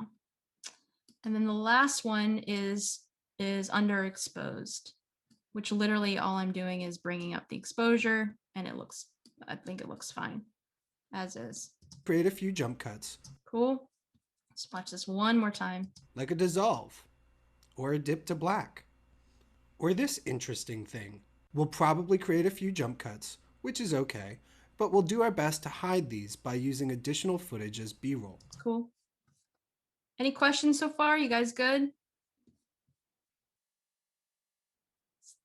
And then the last one is underexposed, which literally all I'm doing is bringing up the exposure, and I think it looks fine as is. Create a few jump cuts. Cool. Let's watch this one more time. Like a dissolve. Or a dip to black. Or this interesting thing. We'll probably create a few jump cuts, which is okay, but we'll do our best to hide these by using additional footage as B-roll. Cool. Any questions so far? You guys good?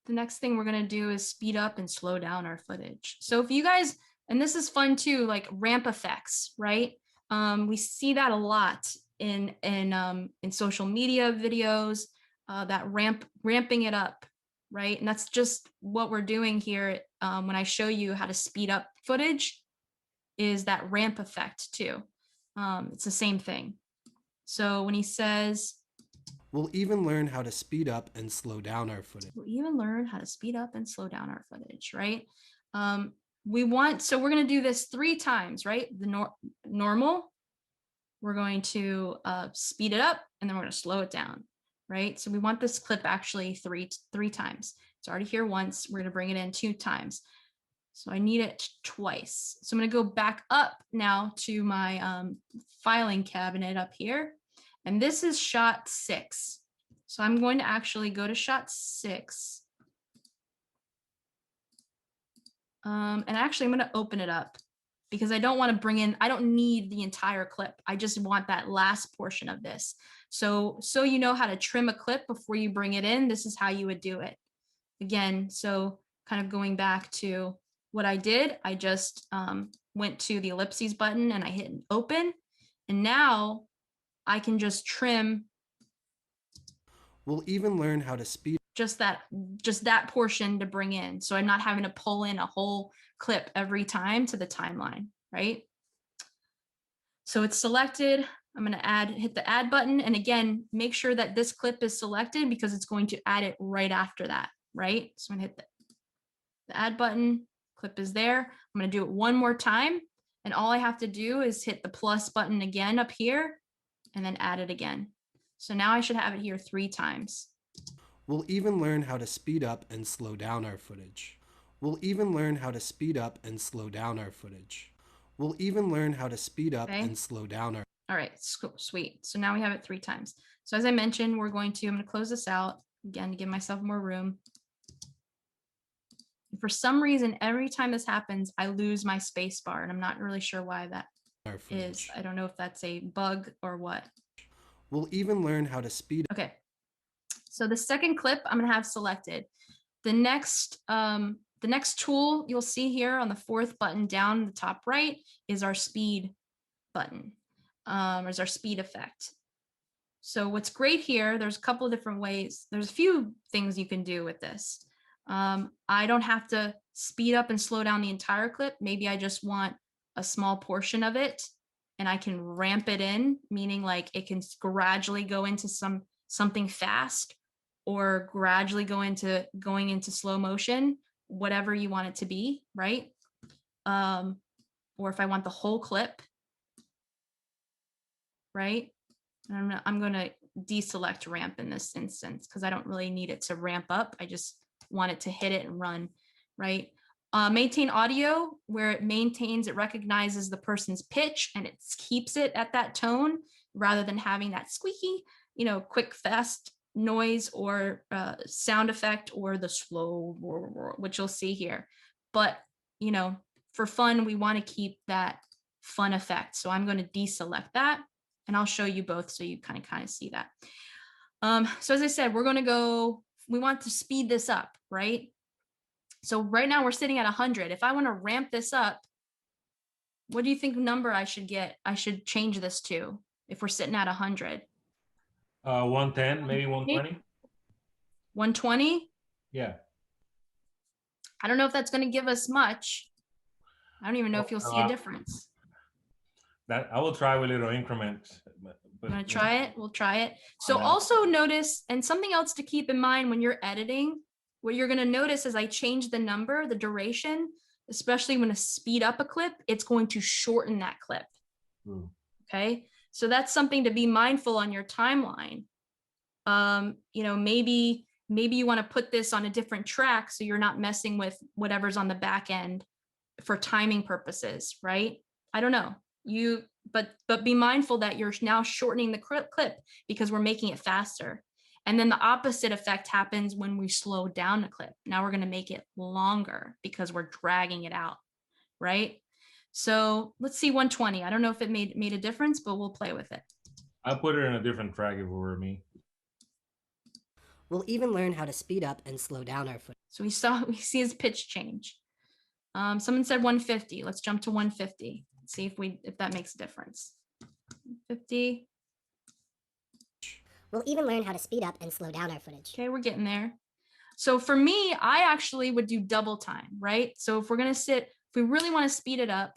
The next thing we're going to do is speed up and slow down our footage. So if you guys And this is fun too, like ramp effects, right? We see that a lot in social media videos, that ramping it up, right? And that's just what we're doing here when I show you how to speed up footage, is that ramp effect too. It's the same thing. So when he says, We'll even learn how to speed up and slow down our footage. we'll even learn how to speed up and slow down our footage, right? So we're going to do this 3 times, right? The normal, we're going to speed it up, and then we're going to slow it down, right? So we want this clip actually three times. It's already here once. We're going to bring it in 2 times. So I need it twice. So I'm going to go back up now to my filing cabinet up here. And this is shot 6. So I'm going to actually go to shot 6. And actually, I'm going to open it up because I don't want to I don't need the entire clip. I just want that last portion of this. So you know how to trim a clip before you bring it in, this is how you would do it. Again, so kind of going back to what I did, I just went to the ellipses button and I hit open. And now I can just trim. We'll even learn how to speed Just that portion to bring in. So I'm not having to pull in a whole clip every time to the timeline, right? So it's selected. I'm going to hit the add button. And again, make sure that this clip is selected because it's going to add it right after that, right? So I'm going to hit the add button, clip is there. I'm going to do it one more time. And all I have to do is hit the plus button again up here and then add it again. So now I should have it here 3 times. We'll even learn how to speed up and slow down our footage. We'll even learn how to speed up and slow down our footage. We'll even learn how to speed up and slow down our. All right, sweet. So now we have it 3 times. So as I mentioned, I'm going to close this out again to give myself more room. And for some reason, every time this happens, I lose my space bar, and I'm not really sure why that is. I don't know if that's a bug or what. We'll even learn how to speed. Okay. So the second clip I'm going to have selected. The next tool you'll see here on the 4th button down the top right is our speed button, is our speed effect. So what's great here, there's a couple of different ways. There's a few things you can do with this. I don't have to speed up and slow down the entire clip. Maybe I just want a small portion of it and I can ramp it in, meaning like it can gradually go into something fast or gradually going into slow motion, whatever you want it to be, right? Or if I want the whole clip, right? I'm going to deselect ramp in this instance because I don't really need it to ramp up. I just want it to hit it and run, right? Maintain audio, where it recognizes the person's pitch and it keeps it at that tone rather than having that squeaky, quick, fast noise or sound effect or the slow, which you'll see here. But, for fun, we want to keep that fun effect. So I'm going to deselect that. And I'll show you both so you kind of see that. So as I said, we want to speed this up, right? So right now we're sitting at 100. If I want to ramp this up, what do you think number I should change this to if we're sitting at 100? 110, maybe 120. 120? Yeah. I don't know if that's going to give us much. I don't even know if you'll see a difference. That I will try with little increments. I'm going to try it. We'll try it. So also notice, and something else to keep in mind when you're editing, what you're going to notice is I change the number, the duration, especially when I speed up a clip, it's going to shorten that clip. Okay. So that's something to be mindful on your timeline. Maybe you want to put this on a different track so you're not messing with whatever's on the back end for timing purposes, right? I don't know. But be mindful that you're now shortening the clip because we're making it faster. And then the opposite effect happens when we slow down the clip. Now we're going to make it longer because we're dragging it out, right? So let's see 120. I don't know if it made a difference, but we'll play with it. I'll put it in a different track if it were me. We'll even learn how to speed up and slow down our footage. So we see his pitch change. Someone said 150. Let's jump to 150. See if that makes a difference. 50. We'll even learn how to speed up and slow down our footage. Okay, we're getting there. So for me, I actually would do double time, right? So if we're gonna if we really want to speed it up,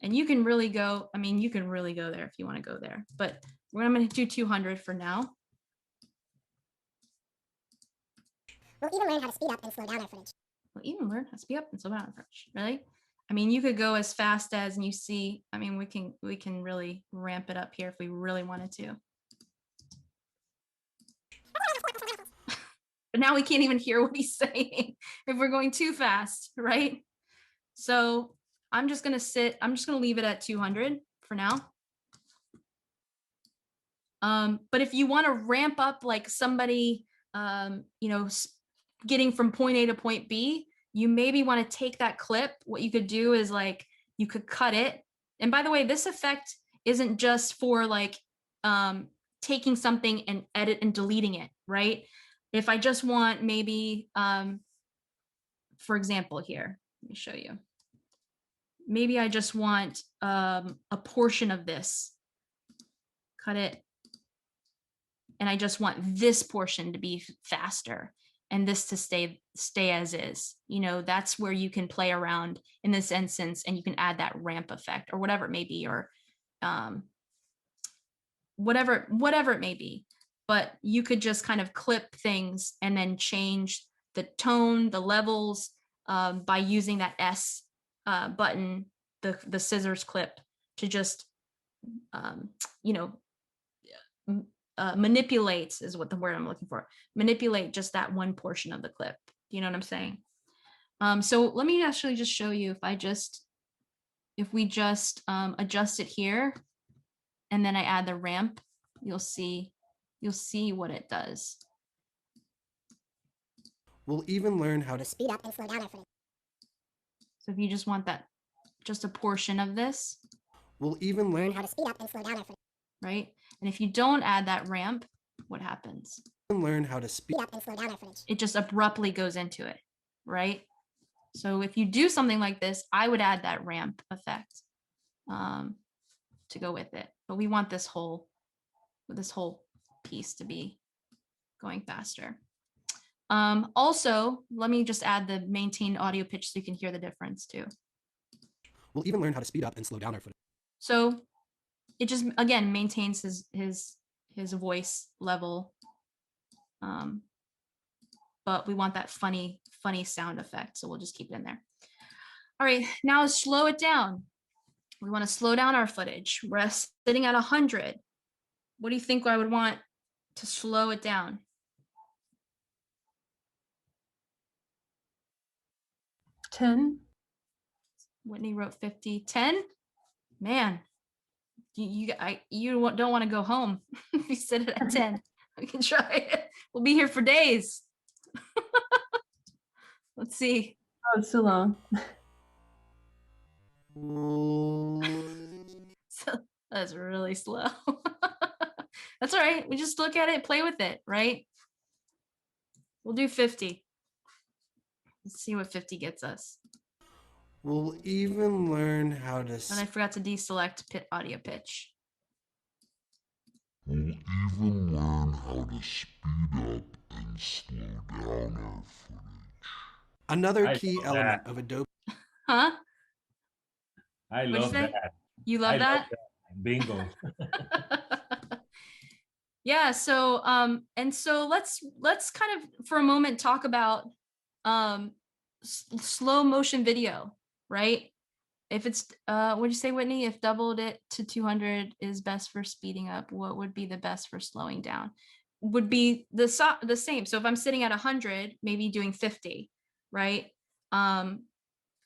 and you can really go, I mean, you can really go there if you want to go there, but I'm gonna do 200 for now. We'll even learn how to speed up and slow down our footage. We'll even learn how to speed up and slow down our footage, really? I mean, you could go as fast as, and you see, I mean, we can really ramp it up here if we really wanted to. But now we can't even hear what he's saying if we're going too fast, right? So I'm just gonna leave it at 200 for now. But if you want to ramp up like somebody, you know, getting from point A to point B, you maybe want to take that clip. What you could do is like, you could cut it. And by the way, this effect isn't just for like taking something and edit and deleting it, right? If I just want maybe, for example here, let me show you. Maybe I just want a portion of this, cut it. And I just want this portion to be faster and this to stay as is. You know, that's where you can play around in this instance, and you can add that ramp effect or whatever it may be, or whatever it may be. But you could just kind of clip things and then change the tone, the levels, by using that S button, the scissors clip, to just you know, manipulates is what the word I'm looking for. Manipulate just that one portion of the clip. You know what I'm saying? So let me actually just show you if we just adjust it here, and then I add the ramp, you'll see what it does. We'll even learn how to Speed up and slow down our footage. So if you just want that, just a portion of this, we'll even learn How to speed up and slow down our footage. right? And if you don't add that ramp, what happens? learn how to speed Speed up and slow down our footage. It just abruptly goes into it, right? So if you do something like this, I would add that ramp effect to go with it. But we want this whole piece to be going faster. Also, let me just add the maintain audio pitch so you can hear the difference too. We'll even learn how to speed up and slow down our footage. So it just, again, maintains his voice level. But we want that funny sound effect. So we'll just keep it in there. All right, now slow it down. We want to slow down our footage. We're sitting at 100. What do you think I would want to slow it down? Whitney wrote 50. 10? Man, you don't want to go home if you sit it at 10. We can try it. We'll be here for days. Let's see. Oh, it's too long. So that's really slow. That's all right. We just look at it, play with it, right? We'll do 50. Let's see what 50 gets us. We'll even learn how to And I forgot to deselect audio pitch. We'll even learn how to speed up and slow down our footage. Another I key love element that. of Adobe Huh? I What'd you love say? that. You love I that? Bingo. Yeah, so and so let's kind of for a moment talk about slow motion video, right? If it's what'd you say, Whitney? If doubled it to 200 is best for speeding up, what would be the best for slowing down? Would be the same. So if I'm sitting at 100, maybe doing 50, right?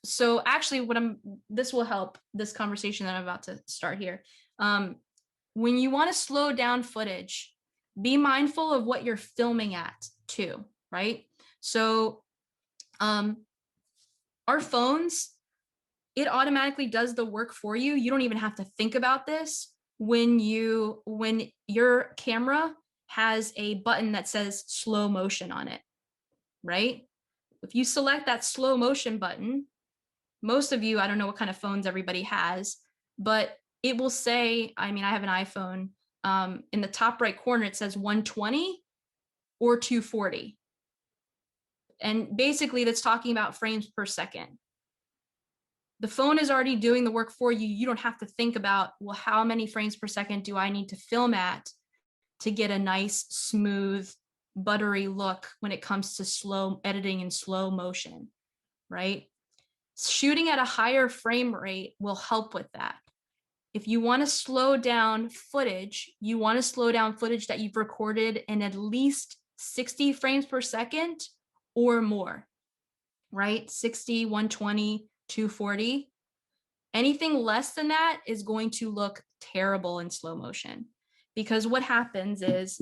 So actually this will help this conversation that I'm about to start here. When you want to slow down footage, be mindful of what you're filming at too, right? So our phones, it automatically does the work for you. You don't even have to think about this when your camera has a button that says slow motion on it, right? If you select that slow motion button, most of you, I don't know what kind of phones everybody has, but it will say, I mean, I have an iPhone. In the top right corner, it says 120 or 240. And basically that's talking about frames per second. The phone is already doing the work for you. You don't have to think about, well, how many frames per second do I need to film at to get a nice, smooth, buttery look when it comes to slow editing and slow motion, right? Shooting at a higher frame rate will help with that. If you want to slow down footage, you want to slow down footage that you've recorded in at least 60 frames per second or more, right? 60, 120, 240. Anything less than that is going to look terrible in slow motion, because what happens is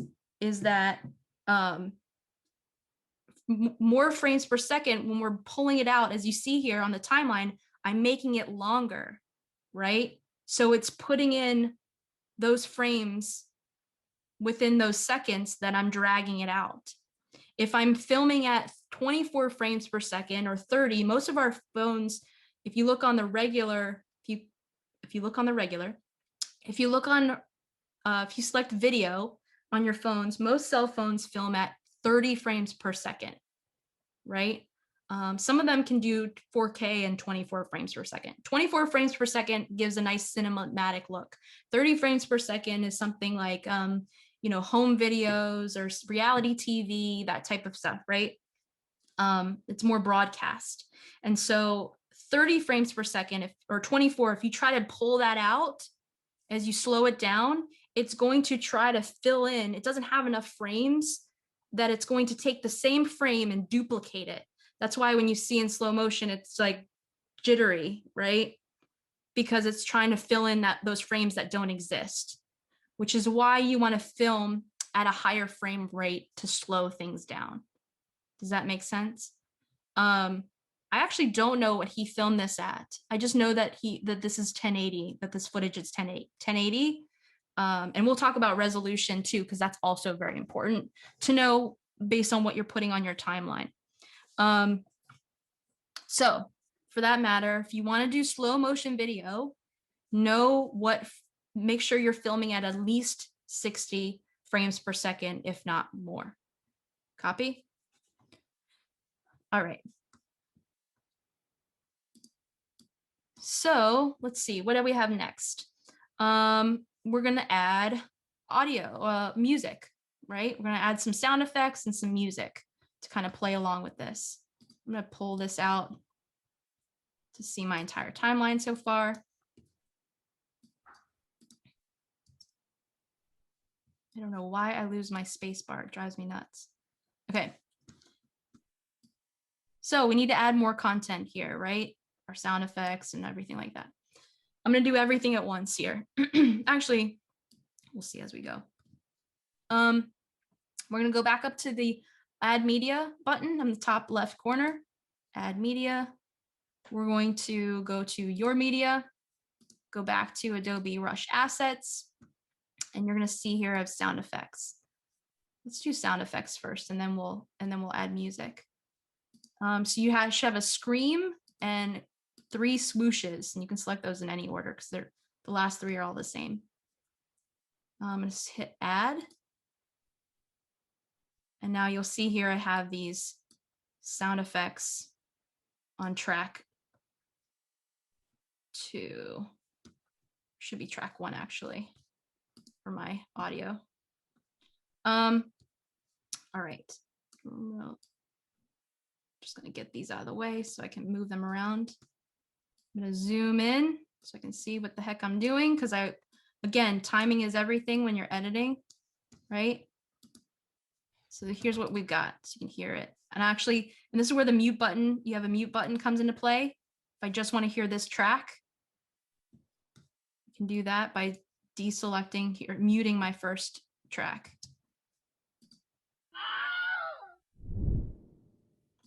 that more frames per second, when we're pulling it out, as you see here on the timeline, I'm making it longer, right? So it's putting in those frames within those seconds that I'm dragging it out. If I'm filming at 24 frames per second or 30, most of our phones, if you look on the regular, if you look on, if you select video on your phones, most cell phones film at 30 frames per second, right? Some of them can do 4K and 24 frames per second. 24 frames per second gives a nice cinematic look. 30 frames per second is something like, home videos or reality TV, that type of stuff, right? It's more broadcast. And so 30 frames per second, or 24, if you try to pull that out, as you slow it down, it's going to try to fill in. It doesn't have enough frames that it's going to take the same frame and duplicate it. That's why when you see in slow motion, it's like jittery, right? Because it's trying to fill in those frames that don't exist, which is why you want to film at a higher frame rate to slow things down. Does that make sense? I actually don't know what he filmed this at. I just know that this is 1080, that this footage is 1080. And we'll talk about resolution too, because that's also very important to know based on what you're putting on your timeline. So for that matter, if you want to do slow motion video, make sure you're filming at least 60 frames per second, if not more. Copy? All right. So let's see, what do we have next? We're gonna add audio, music, right? We're gonna add some sound effects and some music to kind of play along with this. I'm gonna pull this out to see my entire timeline so far. I don't know why I lose my space bar. It drives me nuts. Okay. So we need to add more content here, right? Our sound effects and everything like that. I'm going to do everything at once here. Actually, we'll see as we go. We're going to go back up to the Add Media button on the top left corner. Add Media. We're going to go to Your Media, go back to Adobe Rush Assets, and you're going to see here I have sound effects. Let's do sound effects first, and then we'll add music. So you should have a scream and 3 swooshes, and you can select those in any order because the last 3 are all the same. I'm going to hit add. And now you'll see here I have these sound effects on track 2. Should be track 1 actually for my audio. All right. Just going to get these out of the way so I can move them around. I'm going to zoom in so I can see what the heck I'm doing, because again, timing is everything when you're editing, right? So here's what we've got, so you can hear it. And this is where the mute button, you have a mute button comes into play. If I just want to hear this track, you can do that by deselecting here, muting my first track.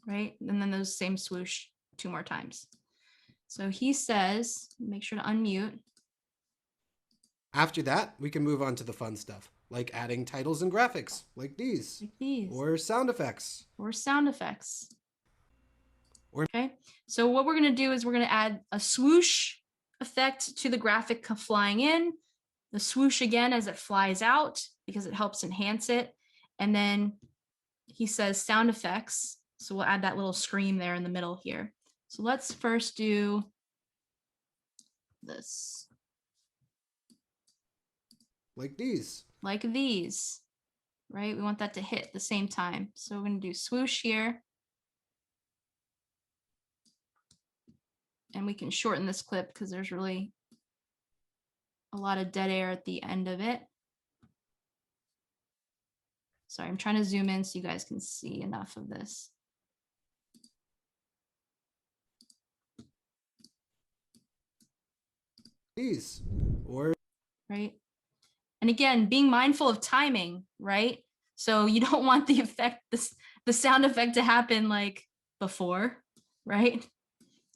Right? And then those same swoosh 2 more times. So he says, make sure to unmute. After that, we can move on to the fun stuff, like adding titles and graphics, like these. Like these. Or sound effects. Or sound effects. Okay, so what we're going to do is we're going to add a swoosh effect to the graphic flying in, the swoosh again as it flies out because it helps enhance it. And then he says sound effects. So we'll add that little scream there in the middle here. So let's first do this. Like these. Like these, right? We want that to hit at the same time. So we're going to do swoosh here. And we can shorten this clip because there's really a lot of dead air at the end of it. Sorry, I'm trying to zoom in so you guys can see enough of this. These. Or Right. And again, being mindful of timing, right? So you don't want the effect, the sound effect to happen like before, right?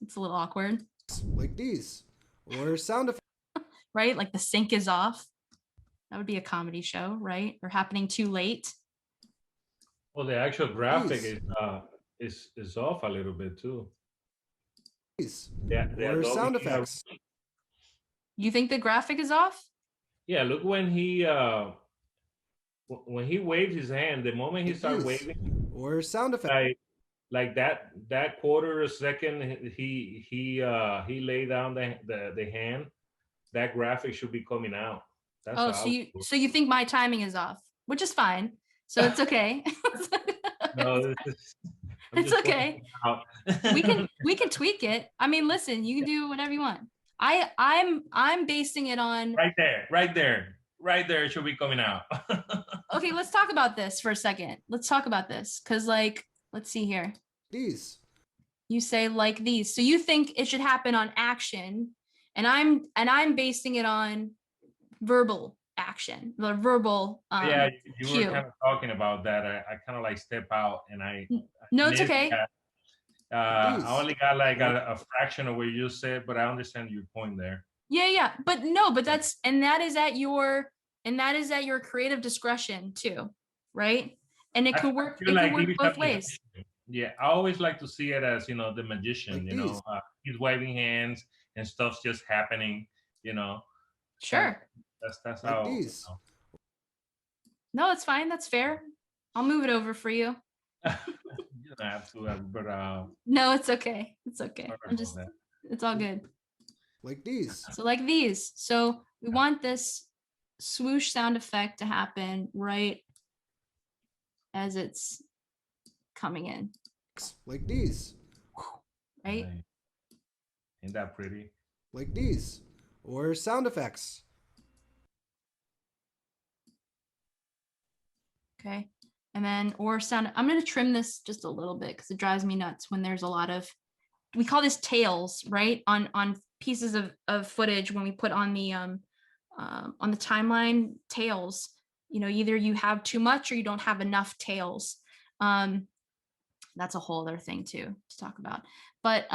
It's a little awkward, like these. Or sound effects. right? Like the sync is off. That would be a comedy show, right? Or happening too late. Well, the actual graphic Please. is off a little bit too. Yeah, The or Adobe sound camera- effects. You think the graphic is off? Yeah, look when he waved his hand. The moment he Like started these. waving, Or sound effects. like that quarter a second, he laid down the hand. That graphic should be coming out. That's Oh, how I would- so you think my timing is off, which is fine. So it's okay. No, I'm It's just okay. pointing out. we can tweak it. I mean, listen, you can do whatever you want. I'm basing it on. right there. It should be coming out. Okay, let's talk about this for a second. Let's talk about this because, like, let's see here. These. You say like these, so you think it should happen on action, and I'm basing it on verbal action, the verbal Yeah, you were cue. kind of talking about that. I kind of like step out and I No, it's missed okay. that. These. I only got like a fraction of what you said, but I understand your point there. Yeah, but no, but that is at your creative discretion too, right? And it I could work. feel It could like work he's a both ways. magician. Yeah, I always like to see it as the magician. Like You know, these. he's waving hands and stuff's just happening. You know, Sure. that's Like how. these. No, it's fine. That's fair. I'll move it over for you. You don't have to, but No, it's okay. It's okay. sorry I'm about just. that. It's all good. Like these. So like these. So we want this swoosh sound effect to happen right as it's coming in, Like these. right? Hey, ain't that pretty? Like these. Or sound effects. Okay. And then or sound, I'm going to trim this just a little bit because it drives me nuts when there's a lot of, we call this tails, right? On pieces of footage when we put on the timeline tails, either you have too much or you don't have enough tails. That's a whole other thing too to talk about. But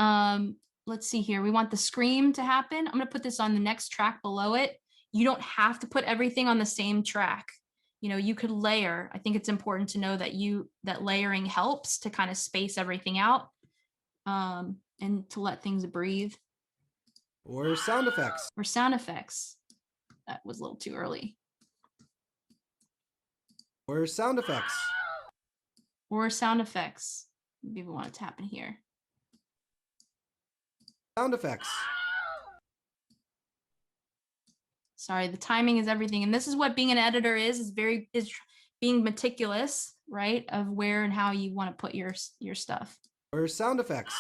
let's see here. We want the scream to happen. I'm going to put this on the next track below it. You don't have to put everything on the same track. You could layer. I think it's important to know that layering helps to kind of space everything out and to let things breathe. Or sound effects. Or sound effects. That was a little too early. Or sound effects. Or sound effects. Maybe we want it to happen here. Sound effects. Sorry, the timing is everything. And this is what being an editor is being meticulous, right? Of where and how you want to put your stuff. Or sound effects.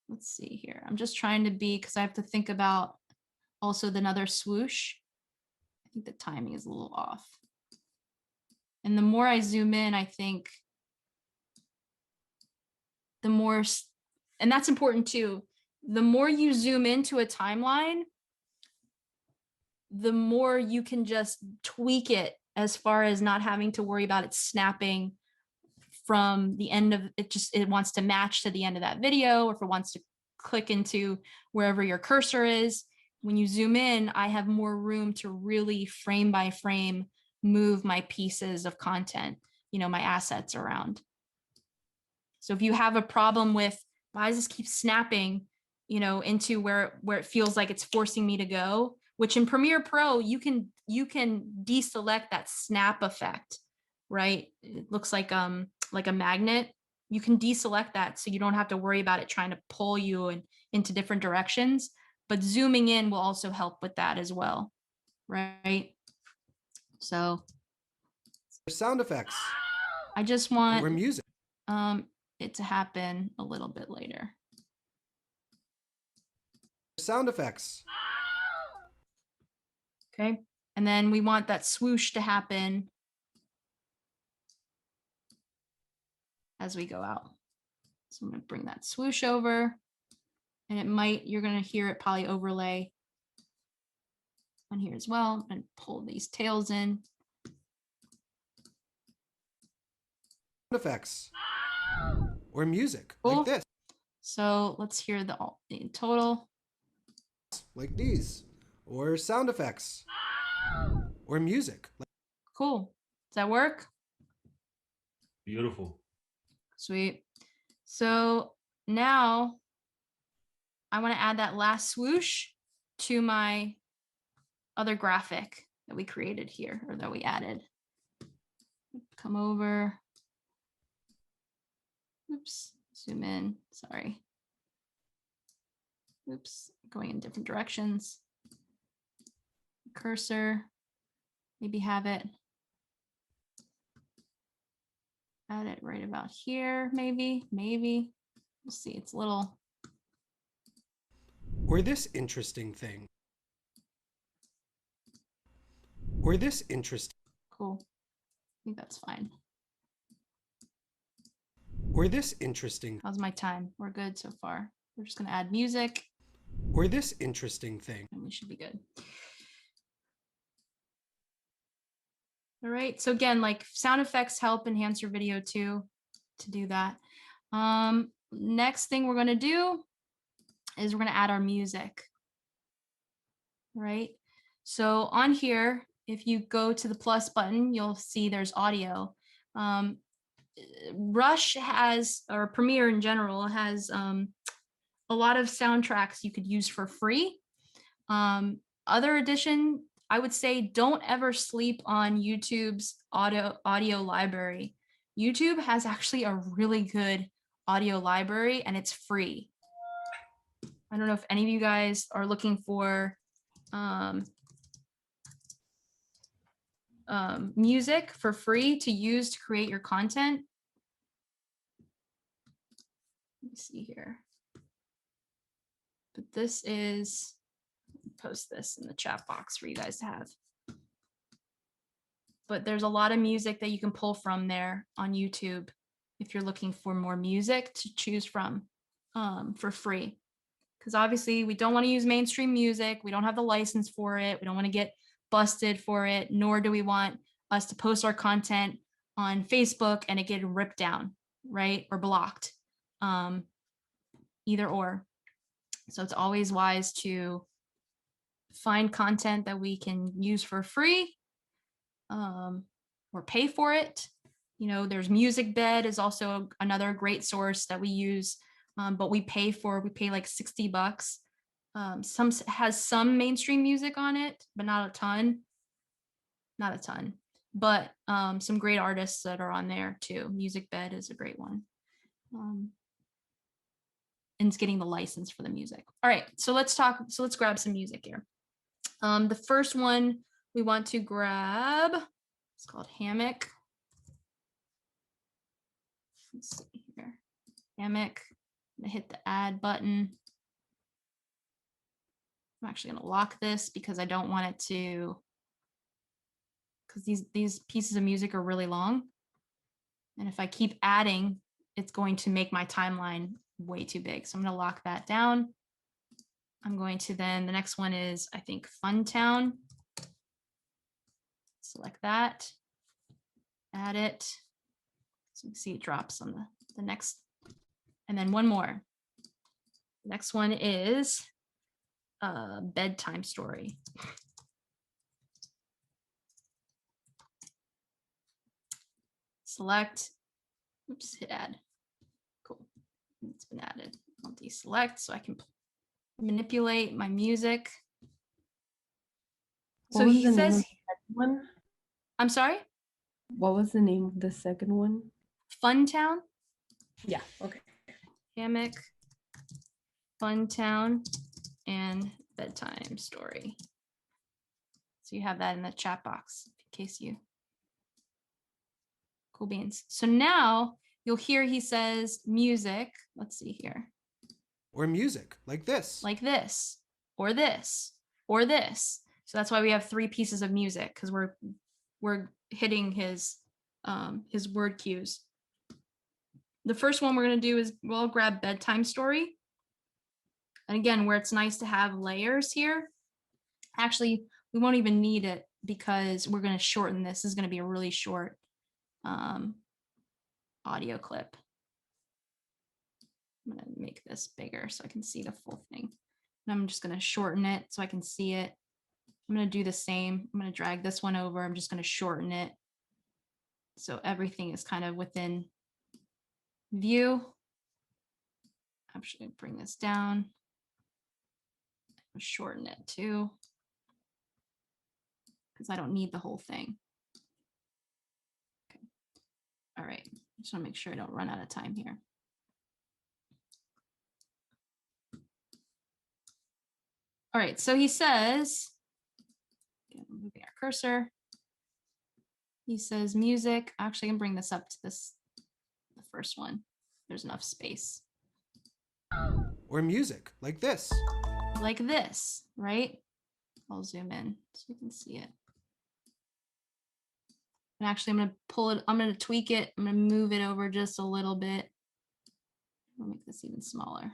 Let's see here. I'm just trying to be, because I have to think about also another swoosh. I think the timing is a little off. And the more I zoom in, I think the more, and that's important too, the more you zoom into a timeline, the more you can just tweak it as far as not having to worry about it snapping from the end of it. It wants to match to the end of that video, or if it wants to click into wherever your cursor is. When you zoom in, I have more room to really frame by frame move my pieces of content, my assets around. So if you have a problem with, why does this keep snapping, you know, into where it feels like it's forcing me to go, which in Premiere Pro, you can deselect that snap effect, right? It looks like a magnet. You can deselect that so you don't have to worry about it trying to pull you into different directions. But zooming in will also help with that as well, right? So sound effects, I just or want music. it to happen a little bit later. Sound effects, Okay. And then we want that swoosh to happen as we go out. So I'm going to bring that swoosh over, and you're going to hear it probably overlay on here as well, and pull these tails in. effects, or music, Cool. like this, So let's hear the total. like these, or sound effects, or music. Cool. Does that work? Beautiful. Sweet. So now I want to add that last swoosh to my other graphic that we created here, or that we added. Come over. Oops, zoom in, sorry. Oops, going in different directions. Cursor, maybe have it. Add it right about here, maybe. We'll see, it's a little. Or this interesting thing. Or this interesting. Cool. I think that's fine. Or this interesting. How's my time? We're good so far. We're just gonna add music. Or this interesting thing. And we should be good. All right, so again, like sound effects help enhance your video too, to do that. Next thing we're gonna do is we're gonna add our music. Right, so on here, if you go to the plus button, you'll see there's audio. Rush has, or Premiere in general, has a lot of soundtracks you could use for free. Other addition, I would say don't ever sleep on YouTube's audio library. YouTube has actually a really good audio library, and it's free. I don't know if any of you guys are looking for music for free to use to create your content. Let me see here. But this is, post this in the chat box for you guys to have. But there's a lot of music that you can pull from there on YouTube if you're looking for more music to choose from for free. Because obviously we don't want to use mainstream music. We don't have the license for it. We don't want to get busted for it, nor do we want us to post our content on Facebook and it get ripped down, right? Or blocked, either or. So it's always wise to find content that we can use for free, or pay for it. You know, there's Music Bed is also another great source that we use, but we pay like $60. Some has some mainstream music on it, but not a ton. But some great artists that are on there too. Music Bed is a great one. And it's getting the license for the music. All right, so let's grab some music here. The first one we want to grab, it's called Hammock. Let's see here, Hammock. I'm gonna hit the add button. I'm actually gonna lock this because I don't want it to, because these pieces of music are really long. And if I keep adding, it's going to make my timeline way too big. So I'm gonna lock that down. I'm going to then, the next one is, I think, Funtown. Select that, add it. So you can see it drops on the next, and then one more. The next one is Bedtime Story. Select, oops, hit add. It's been added. I'll deselect so I can manipulate my music. What So was he the name of says, the second one? I'm sorry, What was the name of the second one? Fun Town, Yeah. Okay. Hammock, Fun Town, and Bedtime Story. So you have that in the chat box in case you, cool beans. So now you'll hear he says music. Let's see here. Or music, like this. Like this, or this, or this. So that's why we have 3 pieces of music, because we're hitting his word cues. The first one we're going to do is we'll grab Bedtime Story. And again, where it's nice to have layers here. Actually, we won't even need it because we're going to shorten this. This is going to be a really short audio clip. I'm going to make this bigger so I can see the full thing. And I'm just going to shorten it so I can see it. I'm going to do the same. I'm going to drag this one over. I'm just going to shorten it. So everything is kind of within view. Actually, bring this down. Shorten it too, because I don't need the whole thing. Okay. All right. Just want to make sure I don't run out of time here. All right. So he says, again, moving our cursor. He says music. Actually, I can bring this up to this, the first one. There's enough space. Or music, like this. Like this, right? I'll zoom in so you can see it. And actually, I'm going to pull it. I'm going to tweak it. I'm going to move it over just a little bit. I'll make this even smaller.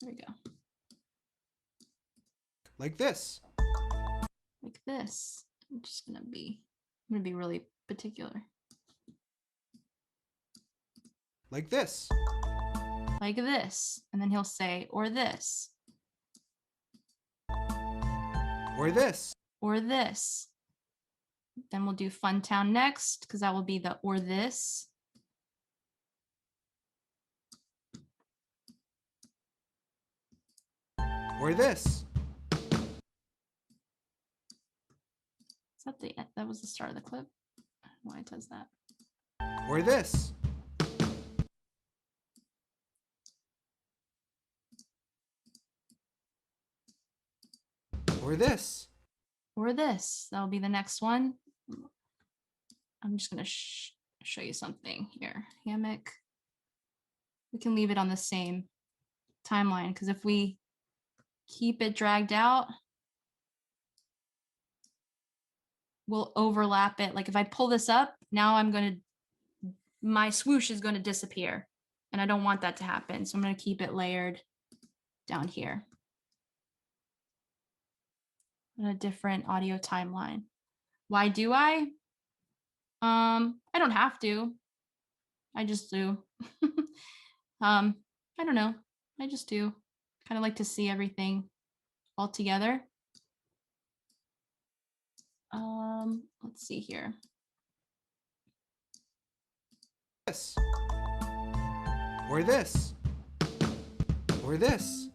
There we go. Like this. Like this. I'm going to be really particular. Like this. Like this. And then he'll say, or this. Or this. Or this. Then we'll do Fun Town next, because that will be the or this. Or this. Is that that was the start of the clip? I don't know why it does that. Or this. Or this. Or this. That'll be the next one. I'm just going to show you something here. Hammock. We can leave it on the same timeline, because if we keep it dragged out, we'll overlap it. Like if I pull this up, now my swoosh is going to disappear, and I don't want that to happen. So I'm going to keep it layered down here on a different audio timeline. Why do I? I don't have to. I just do. I don't know. I just do. Kind of like to see everything all together. Let's see here. This. Or this. Or this.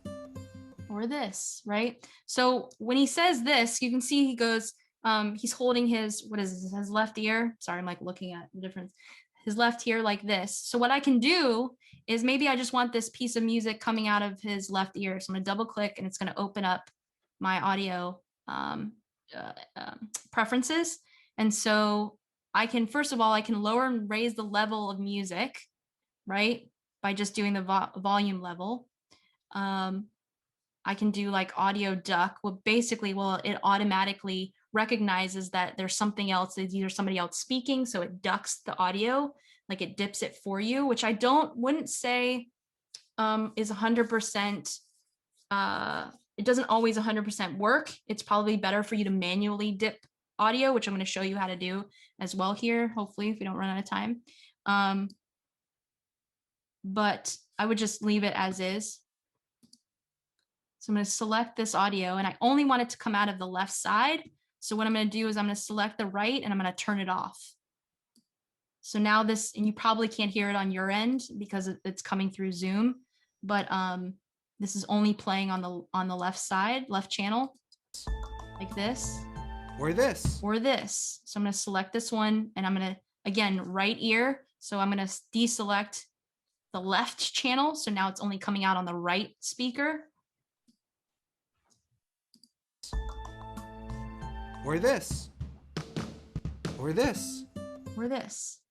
Or this, right? So when he says this, you can see he goes, he's holding his, what is this, his left ear? Sorry, I'm like looking at the difference. His left ear like this. So what I can do is maybe I just want this piece of music coming out of his left ear. So I'm gonna double click and it's gonna open up my audio preferences. And so I can, first of all, I can lower and raise the level of music, right? By just doing the volume level. I can do like audio duck. Well, basically, it automatically recognizes that there's something else. There's either somebody else speaking, so it ducks the audio, like it dips it for you, which I wouldn't say is 100%. It doesn't always 100% work. It's probably better for you to manually dip audio, which I'm going to show you how to do as well here, hopefully, if we don't run out of time. But I would just leave it as is. So I'm going to select this audio, and I only want it to come out of the left side. So what I'm going to do is I'm going to select the right, and I'm going to turn it off. So now this, and you probably can't hear it on your end because it's coming through Zoom, but this is only playing on the left side, left channel, like this. Or this. Or this. So I'm going to select this one, and I'm going to, again, right ear. So I'm going to deselect the left channel. So now it's only coming out on the right speaker. Or this. Or this. Or this.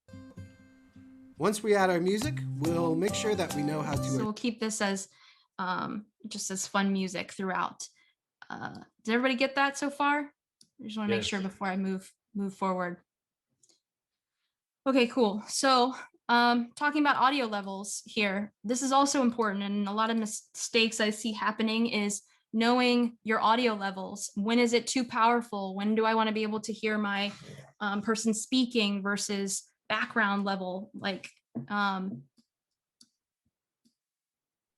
Once we add our music, we'll make sure that we know how to. So we'll keep this as just as fun music throughout. Did everybody get that so far? I just want to make sure before I move forward. Okay, cool. So talking about audio levels here, this is also important, and a lot of mistakes I see happening is knowing your audio levels. When is it too powerful? When do I want to be able to hear my person speaking versus background level? Like, and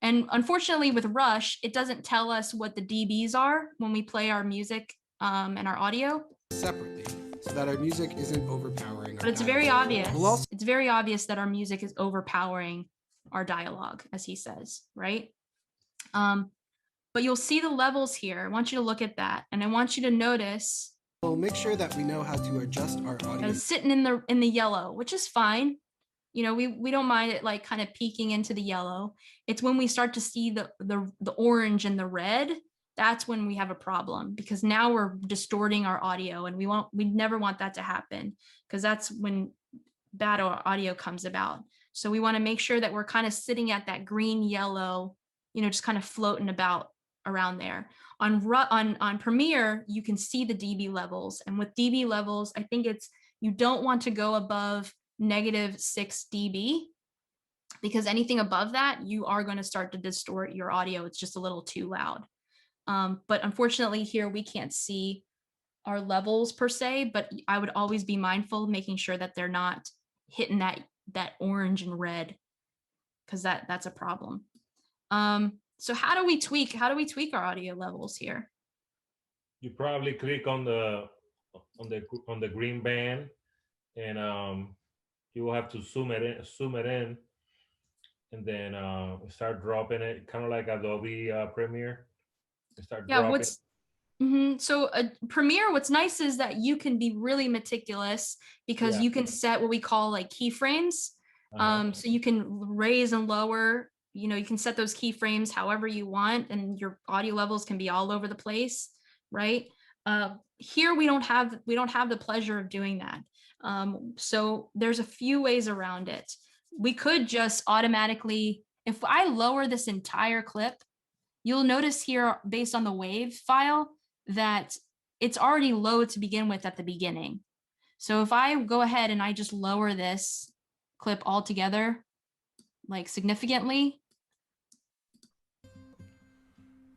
unfortunately with Rush, it doesn't tell us what the dBs are when we play our music and our audio separately, so that our music isn't overpowering. But it's very obvious. It's very obvious that our music is overpowering our dialogue, as he says, right? But you'll see the levels here. I want you to look at that, and I want you to notice. We'll make sure that we know how to adjust our audio. It's sitting in the yellow, which is fine. You know, we don't mind it like kind of peeking into the yellow. It's when we start to see the orange and the red, that's when we have a problem, because now we're distorting our audio, and we never want that to happen, because that's when bad audio comes about. So we want to make sure that we're kind of sitting at that green yellow, you know, just kind of floating about around there. On Premiere, you can see the dB levels, and with dB levels, I think it's, you don't want to go above -6 dB, because anything above that, you are going to start to distort your audio. It's just a little too loud. But unfortunately here we can't see our levels per se, but I would always be mindful of making sure that they're not hitting that orange and red, because that's a problem. So how do we tweak our audio levels here? You probably click on the green band, and you will have to zoom it in, and then start dropping it, kind of like Adobe Premiere. Start dropping. So Premiere, what's nice is that you can be really meticulous, because you can set what we call like keyframes. So you can raise and lower, you know, you can set those keyframes however you want, and your audio levels can be all over the place, right? Here we don't have the pleasure of doing that. So there's a few ways around it. We could just automatically, if I lower this entire clip, you'll notice here, based on the wave file, that it's already low to begin with at the beginning. So if I go ahead and I just lower this clip altogether, like significantly.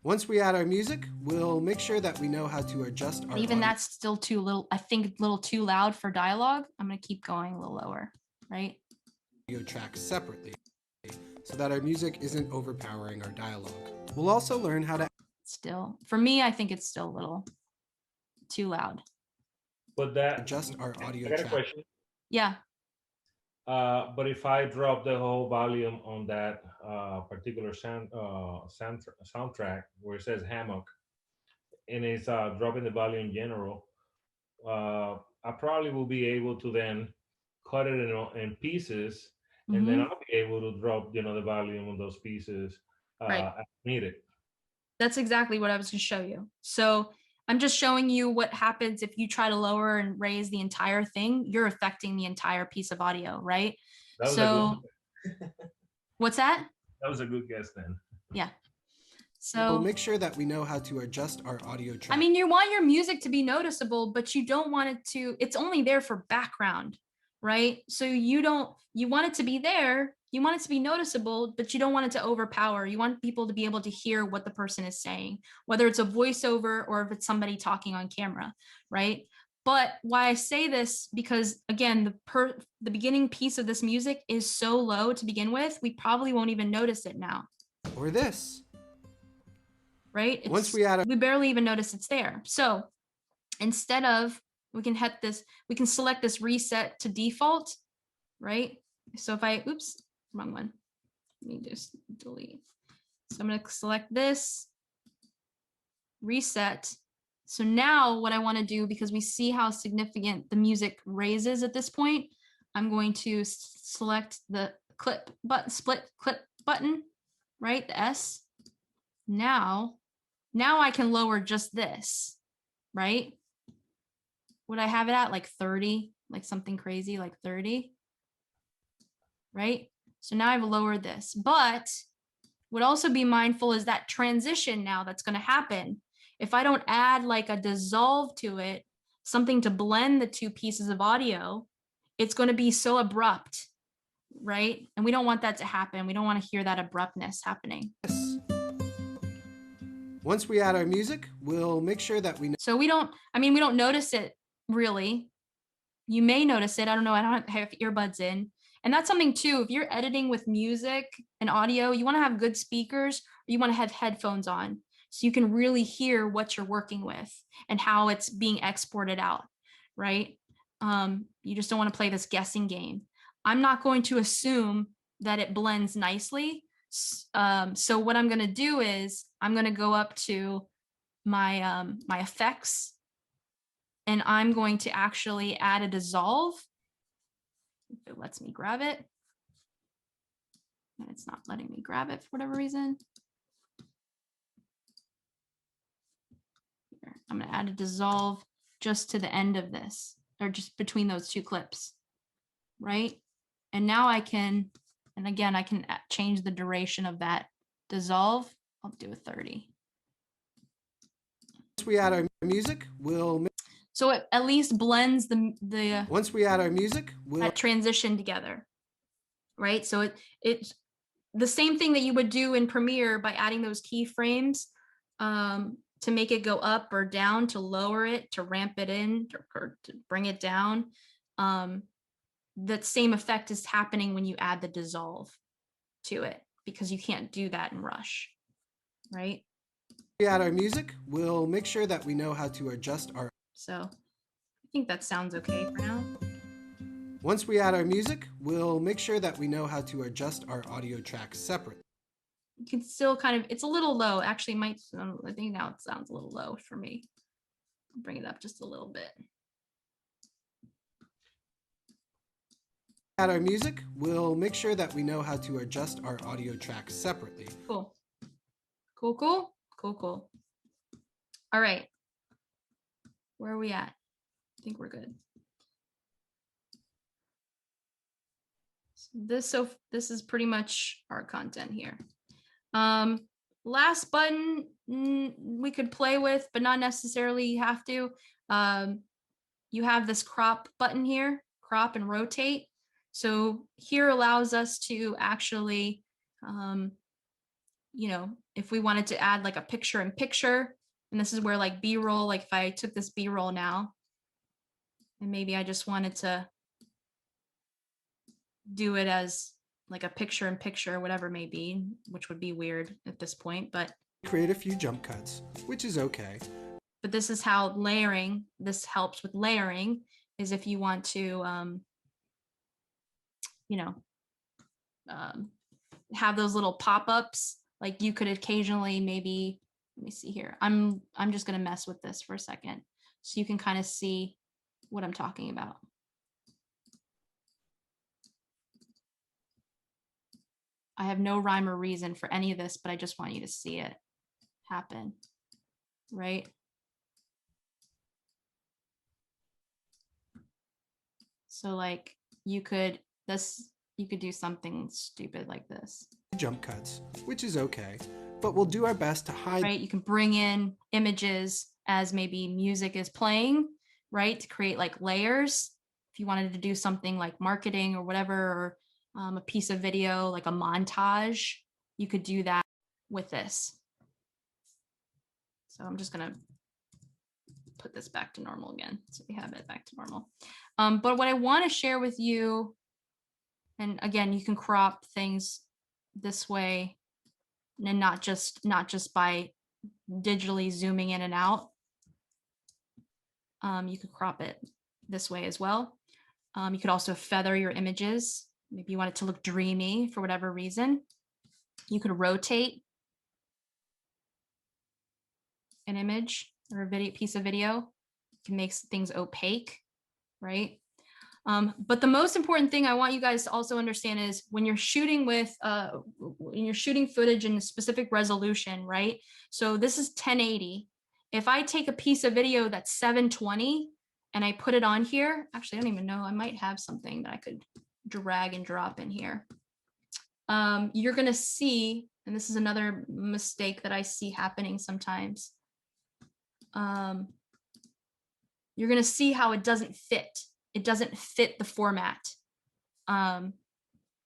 Once we add our music, we'll make sure that we know how to adjust our Even audio. that's still too little, I think a little too loud for dialogue. I'm going to keep going a little lower, right? Audio tracks separately, so that our music isn't overpowering our dialogue. We'll also learn how to Still, for me, I think it's still a little too loud. But that adjust our audio I got a track. question. Yeah. But if I drop the whole volume on that particular soundtrack where it says hammock, and it's dropping the volume in general, I probably will be able to then cut it in pieces, and then I'll be able to drop, you know, the volume on those pieces as needed. That's exactly what I was going to show you. So I'm just showing you what happens if you try to lower and raise the entire thing. You're affecting the entire piece of audio, right? That was so what's that? That was a good guess then. Yeah. So we'll make sure that we know how to adjust our audio track. I mean, you want your music to be noticeable, but you don't want it to, it's only there for background, right? So you want it to be there, you want it to be noticeable, but you don't want it to overpower. You want people to be able to hear what the person is saying, whether it's a voiceover or if it's somebody talking on camera, right? But why I say this, because again, the beginning piece of this music is so low to begin with, we probably won't even notice it now. Or this. right? Once we add our we barely even notice it's there. So instead of, we can select this reset to default, right? So if I, oops, wrong one. Let me just delete. So I'm going to select this, reset. So now what I want to do, because we see how significant the music raises at this point, I'm going to select the split clip button, right? The S. Now I can lower just this, right? Would I have it at like 30, like something crazy, like 30, right? So now I've lowered this, but would also be mindful is that transition now that's going to happen. If I don't add like a dissolve to it, something to blend the two pieces of audio, it's going to be so abrupt, right? And we don't want that to happen. We don't want to hear that abruptness happening. Once we add our music, we'll make sure that we know. So we don't notice it really. You may notice it. I don't know. I don't have earbuds in. And that's something too. If you're editing with music and audio, you want to have good speakers, or you want to have headphones on so you can really hear what you're working with and how it's being exported out, right? You just don't want to play this guessing game. I'm not going to assume that it blends nicely. So what I'm going to do is I'm going to go up to my my effects, and I'm going to actually add a dissolve. If it lets me grab it. And it's not letting me grab it for whatever reason. Here, I'm going to add a dissolve just to the end of this, or just between those two clips, right? And now I can, and again, I can change the duration of that dissolve. I'll do a 30. Once we add our music, we'll. So it at least blends the Once we add our music, we'll. that transition together, right? So it's the same thing that you would do in Premiere by adding those keyframes to make it go up or down, to lower it, to ramp it in, or to bring it down. That same effect is happening when you add the dissolve to it, because you can't do that in Rush, right? We add our music, we'll make sure that we know how to adjust our. So I think that sounds okay for now. Once we add our music, we'll make sure that we know how to adjust our audio tracks separately. You can still kind of, it's a little low. Actually, might, I think now it sounds a little low for me. I'll bring it up just a little bit. Add our music, we'll make sure that we know how to adjust our audio tracks separately. Cool. Cool, cool, cool, cool. All right. Where are we at? I think we're good. So this is pretty much our content here. Last button we could play with, but not necessarily have to. You have this crop button here, crop and rotate. So here allows us to actually, you know, if we wanted to add like a picture in picture, and this is where like B-roll, like if I took this B-roll now, and maybe I just wanted to do it as like a picture in picture, whatever it may be, which would be weird at this point, but create a few jump cuts, which is okay. But this is how layering, this helps with layering, is if you want to, you know, have those little pop-ups, like you could occasionally maybe, let me see here. I'm just gonna mess with this for a second so you can kind of see what I'm talking about. I have no rhyme or reason for any of this, but I just want you to see it happen, right? So like you could do something stupid like this. Jump cuts, which is okay, but we'll do our best to hide. Right, you can bring in images as maybe music is playing, right, to create like layers. If you wanted to do something like marketing or whatever, or a piece of video, like a montage, you could do that with this. So I'm just gonna put this back to normal again, so we have it back to normal. But what I want to share with you, and again, you can crop things this way, and not just by digitally zooming in and out. You could crop it this way as well. You could also feather your images. Maybe you want it to look dreamy for whatever reason. You could rotate an image or a video piece of video. You can make things opaque, right? But the most important thing I want you guys to also understand is when you're shooting with, when you're shooting footage in a specific resolution, right? So this is 1080. If I take a piece of video that's 720 and I put it on here, actually, I don't even know, I might have something that I could drag and drop in here. You're gonna see, and this is another mistake that I see happening sometimes. You're gonna see how it doesn't fit. It doesn't fit the format.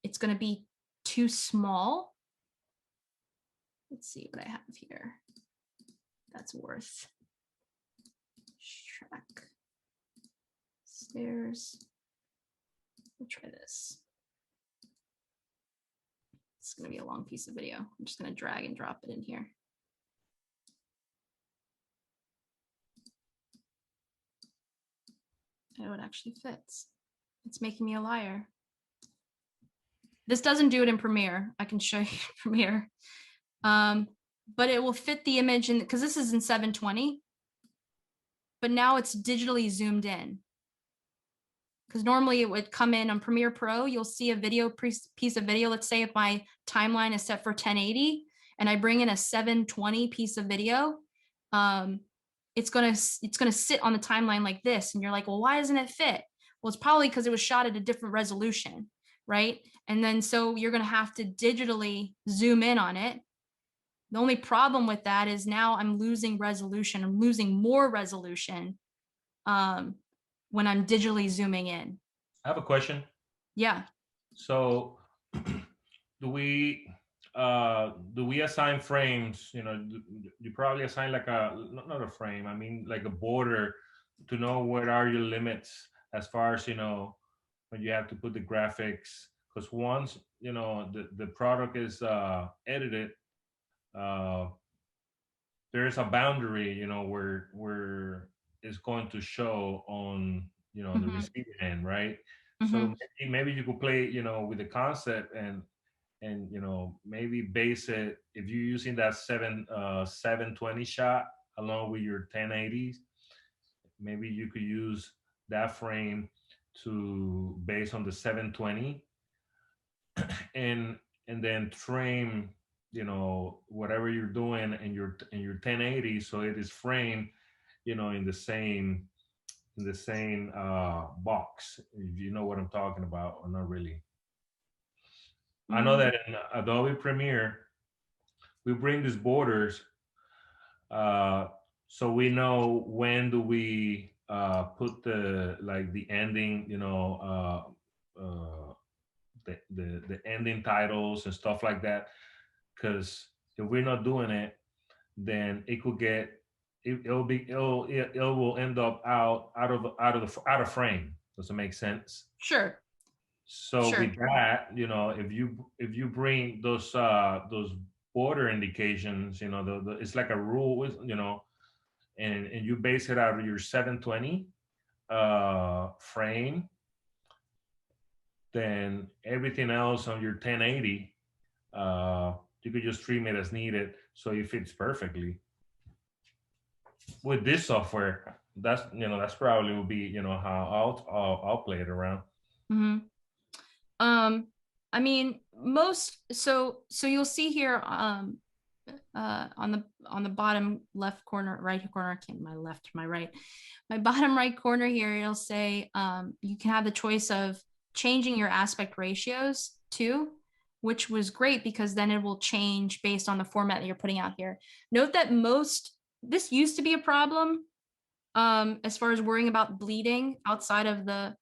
It's going to be too small. Let's see what I have here. That's worth. Track. Stairs. We'll try this. It's going to be a long piece of video. I'm just going to drag and drop it in here. Oh, it actually fits. It's making me a liar. This doesn't do it in Premiere. I can show you Premiere. But it will fit the image in, because this is in 720, but now it's digitally zoomed in. Because normally it would come in on Premiere Pro, you'll see a video piece of video. Let's say if my timeline is set for 1080 and I bring in a 720 piece of video, it's gonna sit on the timeline like this. And you're like, well, why doesn't it fit? Well, it's probably because it was shot at a different resolution, right? And then so you're gonna have to digitally zoom in on it. The only problem with that is now I'm losing resolution. I'm losing more resolution when I'm digitally zooming in. I have a question. Yeah. So do we assign frames? You know, you probably assign like not a frame, I mean like a border, to know where are your limits as far as, you know, when you have to put the graphics, because once, you know, the product is edited, there's a boundary, you know, where it's going to show on, you know, the receiving end, right? So maybe you could play, you know, with the concept and you know, maybe base it, if you're using that 720 shot along with your 1080s, maybe you could use that frame to base on the 720 and then frame, you know, whatever you're doing in your 1080, so it is framed, you know, in the same box, if you know what I'm talking about, or not really. I know that in Adobe Premiere we bring these borders, so we know when do we put the, like, the ending, you know, the ending titles and stuff like that. Because if we're not doing it, then it could get, it will end up out of frame. Does it make sense? Sure. So Sure. with that, you know, if you bring those border indications, you know, it's like a rule, you know, and you base it out of your 720 frame, then everything else on your 1080, you could just stream it as needed, so it fits perfectly. With this software, that's, you know, that's probably will be, you know, how I'll play it around. I mean, so you'll see here on the bottom left corner, right corner, I can't, my left, my right, my bottom right corner here, it'll say you can have the choice of changing your aspect ratios too, which was great because then it will change based on the format that you're putting out here. Note that this used to be a problem as far as worrying about bleeding outside of the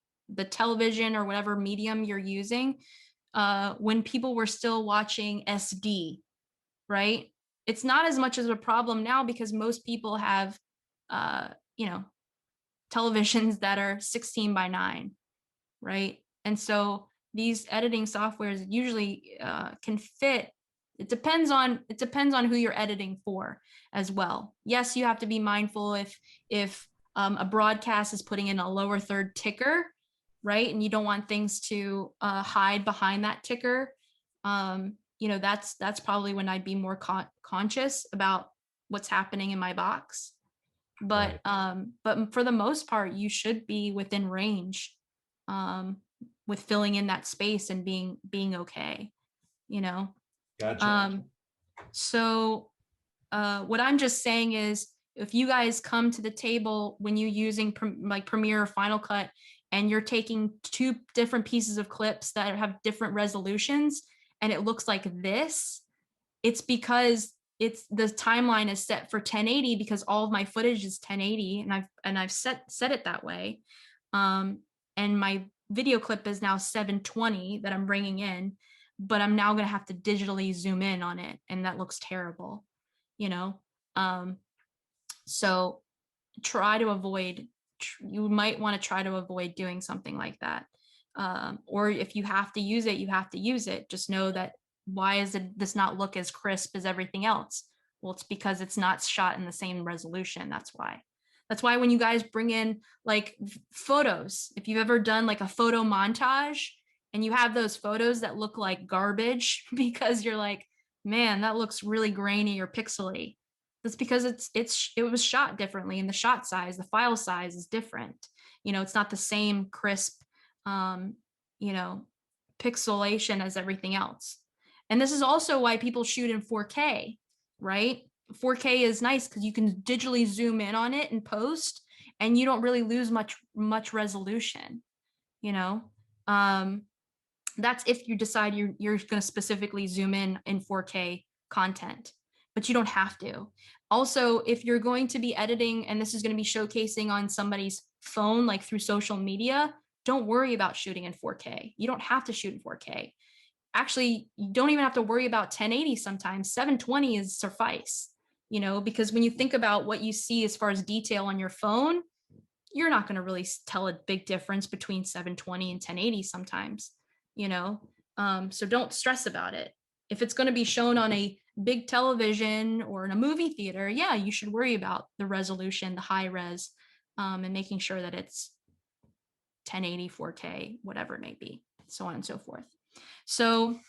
television or whatever medium you're using, when people were still watching SD, right? It's not as much as a problem now because most people have, you know, televisions that are 16:9, right? And so these editing softwares usually can fit It depends on who you're editing for as well. Yes, you have to be mindful if a broadcast is putting in a lower third ticker, right? And you don't want things to hide behind that ticker. That's probably when I'd be more conscious about what's happening in my box. But for the most part, you should be within range with filling in that space and being okay, you know. Gotcha. So what I'm just saying is, if you guys come to the table when you're using like Premiere or Final Cut, and you're taking two different pieces of clips that have different resolutions, and it looks like this, it's because the timeline is set for 1080 because all of my footage is 1080, and I've set it that way. And my video clip is now 720 that I'm bringing in, but I'm now going to have to digitally zoom in on it, and that looks terrible, you know. So try to avoid, you might want to try to avoid doing something like that. Or if you have to use it, you have to use it. Just know that, why is this not look as crisp as everything else? Well, it's because it's not shot in the same resolution. That's why when you guys bring in like photos, if you've ever done like a photo montage and you have those photos that look like garbage because you're like, man, that looks really grainy or pixely. That's because it was shot differently, and the shot size, the file size is different. It's not the same crisp, pixelation as everything else. And this is also why people shoot in 4K, right? 4K is nice because you can digitally zoom in on it in post, and you don't really lose much resolution, you know. That's if you decide you're going to specifically zoom in 4K content, but you don't have to. Also, if you're going to be editing and this is going to be showcasing on somebody's phone, like through social media, don't worry about shooting in 4K. You don't have to shoot in 4K. Actually, you don't even have to worry about 1080 sometimes. 720 is suffice, because when you think about what you see as far as detail on your phone, you're not going to really tell a big difference between 720 and 1080 sometimes, so don't stress about it. If it's going to be shown on a big television or in a movie theater, yeah, you should worry about the resolution, the high res, and making sure that it's 1080, 4K, whatever it may be, so on and so forth. So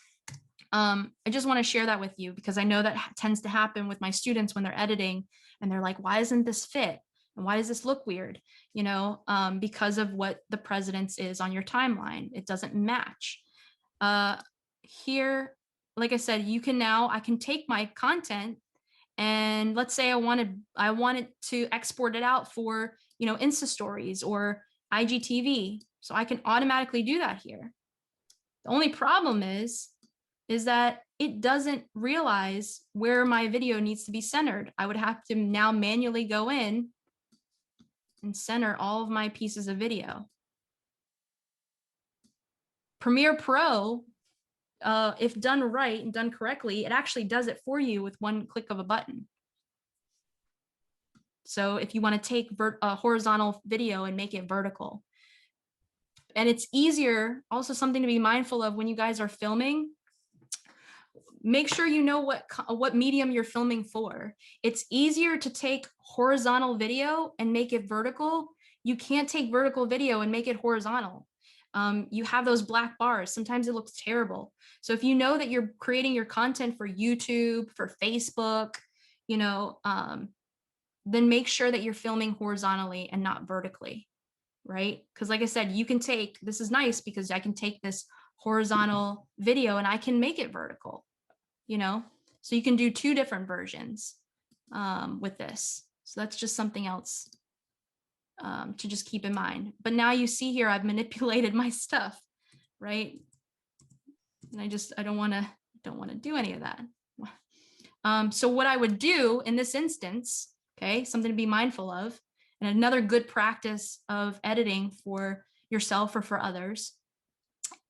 I just want to share that with you because I know that tends to happen with my students when they're editing and they're like, why isn't this fit? And why does this look weird? Because of what the precedence is on your timeline. It doesn't match. Here, like I said, I can take my content, and let's say I wanted to export it out for, Insta stories or IGTV. So I can automatically do that here. The only problem is that it doesn't realize where my video needs to be centered. I would have to now manually go in and center all of my pieces of video. Premiere Pro, if done right and done correctly, it actually does it for you with one click of a button. So if you want to take a horizontal video and make it vertical. And it's easier, also something to be mindful of when you guys are filming. Make sure you know what medium you're filming for. It's easier to take horizontal video and make it vertical. You can't take vertical video and make it horizontal. You have those black bars. Sometimes it looks terrible. So if you know that you're creating your content for YouTube, for Facebook, then make sure that you're filming horizontally and not vertically, right? Because like I said, this is nice because I can take this horizontal video and I can make it vertical. So you can do two different versions with this. So that's just something else to just keep in mind. But now you see here, I've manipulated my stuff, right? And I don't want to do any of that. So what I would do in this instance, okay, something to be mindful of, and another good practice of editing for yourself or for others,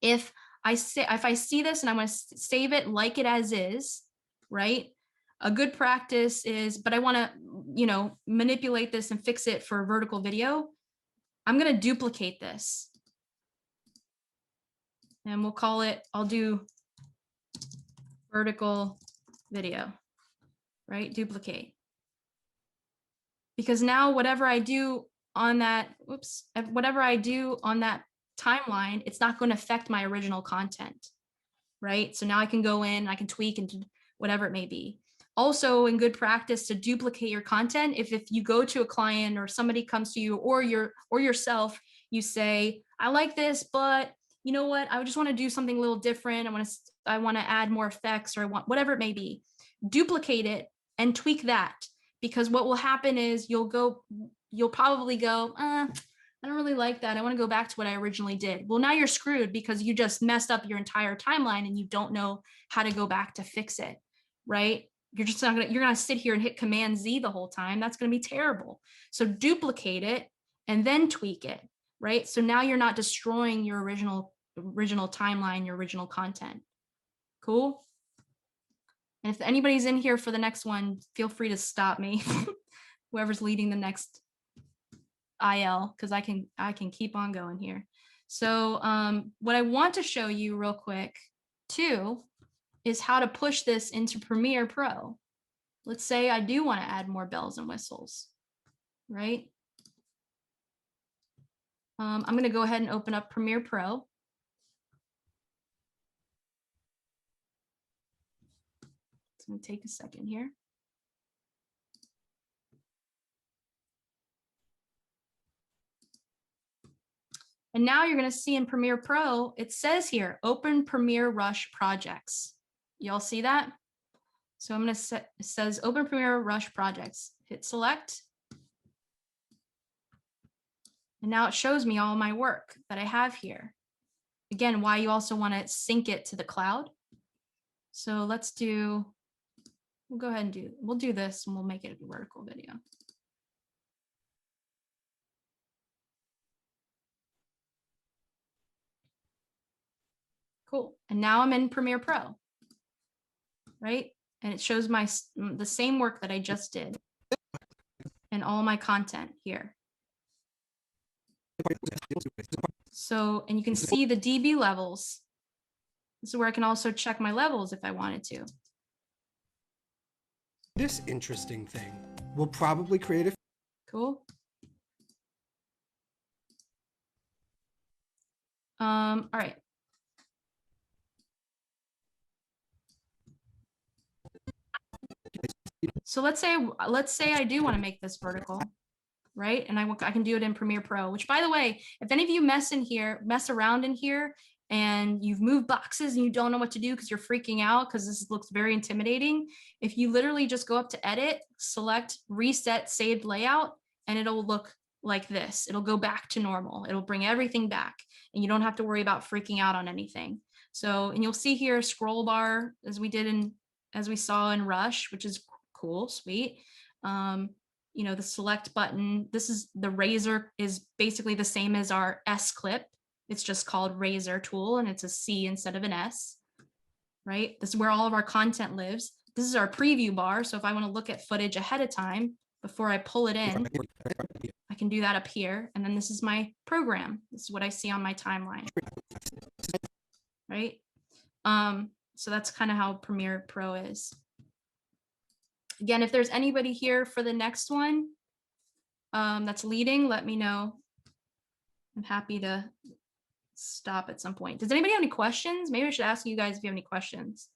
if I see this and I want to save it like it as is, right? A good practice is, but I want to, manipulate this and fix it for vertical video. I'm going to duplicate this. And we'll call it, I'll do vertical video, right? Duplicate. Because now whatever I do on that, whatever I do on that timeline, it's not going to affect my original content, right? So now I can go in, I can tweak and whatever it may be. Also in good practice to duplicate your content. If you go to a client or somebody comes to you or yourself, you say, I like this, but you know what? I just want to do something a little different. I want to add more effects, or I want whatever it may be. Duplicate it and tweak that, because what will happen is you'll probably go, I don't really like that. I want to go back to what I originally did. Well, now you're screwed because you just messed up your entire timeline and you don't know how to go back to fix it, right? You're just not gonna, you're gonna sit here and hit Command Z the whole time. That's gonna be terrible. So duplicate it and then tweak it, right? So now you're not destroying your original timeline, your original content. Cool. And if anybody's in here for the next one, feel free to stop me. Whoever's leading the next IL, because I can keep on going here. So what I want to show you real quick too is how to push this into Premiere Pro. Let's say I do want to add more bells and whistles, right? I'm going to go ahead and open up Premiere Pro. It's going to take a second here. And now you're going to see in Premiere Pro, it says here, open Premiere Rush projects. Y'all see that? So I'm going to set, it says open Premiere Rush projects. Hit select. And now it shows me all my work that I have here. Again, why you also want to sync it to the cloud. So let's do, we'll go ahead and we'll do this and we'll make it a vertical video. Cool. And now I'm in Premiere Pro, right? And it shows the same work that I just did and all my content here. So, and you can see the dB levels. This is where I can also check my levels if I wanted to. This interesting thing will probably create a Cool. All right. So let's say I do want to make this vertical, right? And I can do it in Premiere Pro, which by the way, if any of you mess around in here and you've moved boxes and you don't know what to do because you're freaking out because this looks very intimidating, if you literally just go up to edit, select reset saved layout, and it'll look like this. It'll go back to normal. It'll bring everything back and you don't have to worry about freaking out on anything. So, and you'll see here scroll bar as we saw in Rush, which is cool, sweet. You know, the select button, this is the razor is basically the same as our S clip. It's just called razor tool and it's a C instead of an S, right? This is where all of our content lives. This is our preview bar. So if I want to look at footage ahead of time before I pull it in, I can do that up here. And then this is my program. This is what I see on my timeline, right? So that's kind of how Premiere Pro is. Again, if there's anybody here for the next one that's leading, let me know. I'm happy to stop at some point. Does anybody have any questions? Maybe I should ask you guys if you have any questions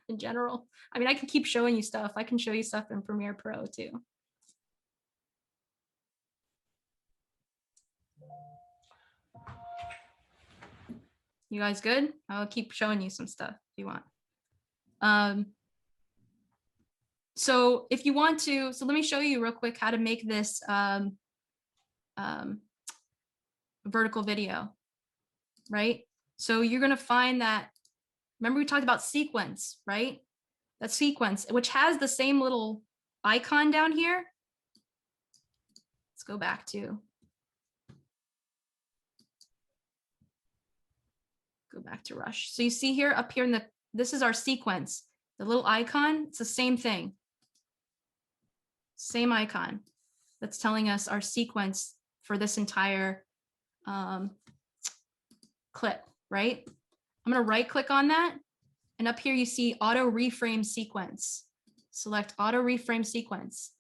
in general. I mean, I can keep showing you stuff. I can show you stuff in Premiere Pro too. You guys good? I'll keep showing you some stuff if you want. So if you want to, so let me show you real quick how to make this vertical video, right? So you're going to find that, remember we talked about sequence, right? That sequence, which has the same little icon down here. Let's go back to Rush. So you see here up here in this is our sequence, the little icon, it's the same thing. Same icon that's telling us our sequence for this entire clip, right? I'm going to right click on that And up here you see auto reframe sequence. Select auto reframe sequence.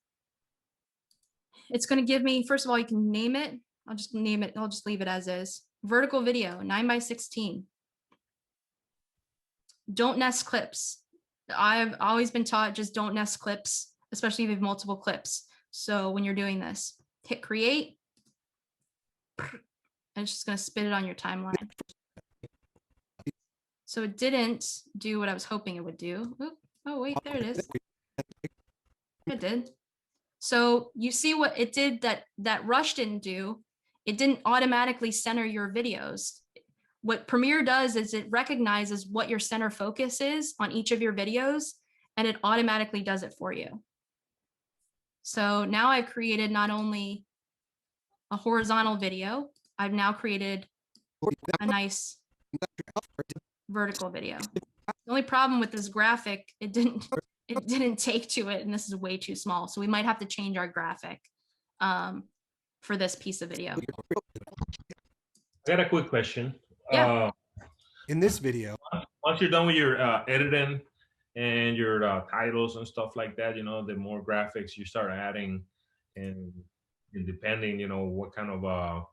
It's going to give me, first of all, you can name it. I'll just name it. I'll just leave it as is. Vertical video, 9:16. Don't nest clips. I've always been taught just don't nest clips, especially if you have multiple clips. So when you're doing this, hit create. And it's just going to spit it on your timeline. So it didn't do what I was hoping it would do. Oop. Oh, wait, there it is. It did. So you see what it did that Rush didn't do. It didn't automatically center your videos. What Premiere does is it recognizes what your center focus is on each of your videos, and it automatically does it for you. So now I've created not only a horizontal video, I've now created a nice vertical video. The only problem with this graphic, it didn't take to it, and this is way too small. So we might have to change our graphic for this piece of video. I got a quick question. Yeah. In this video, Once you're done with your editing and your titles and stuff like that, the more graphics you start adding, and depending, what kind of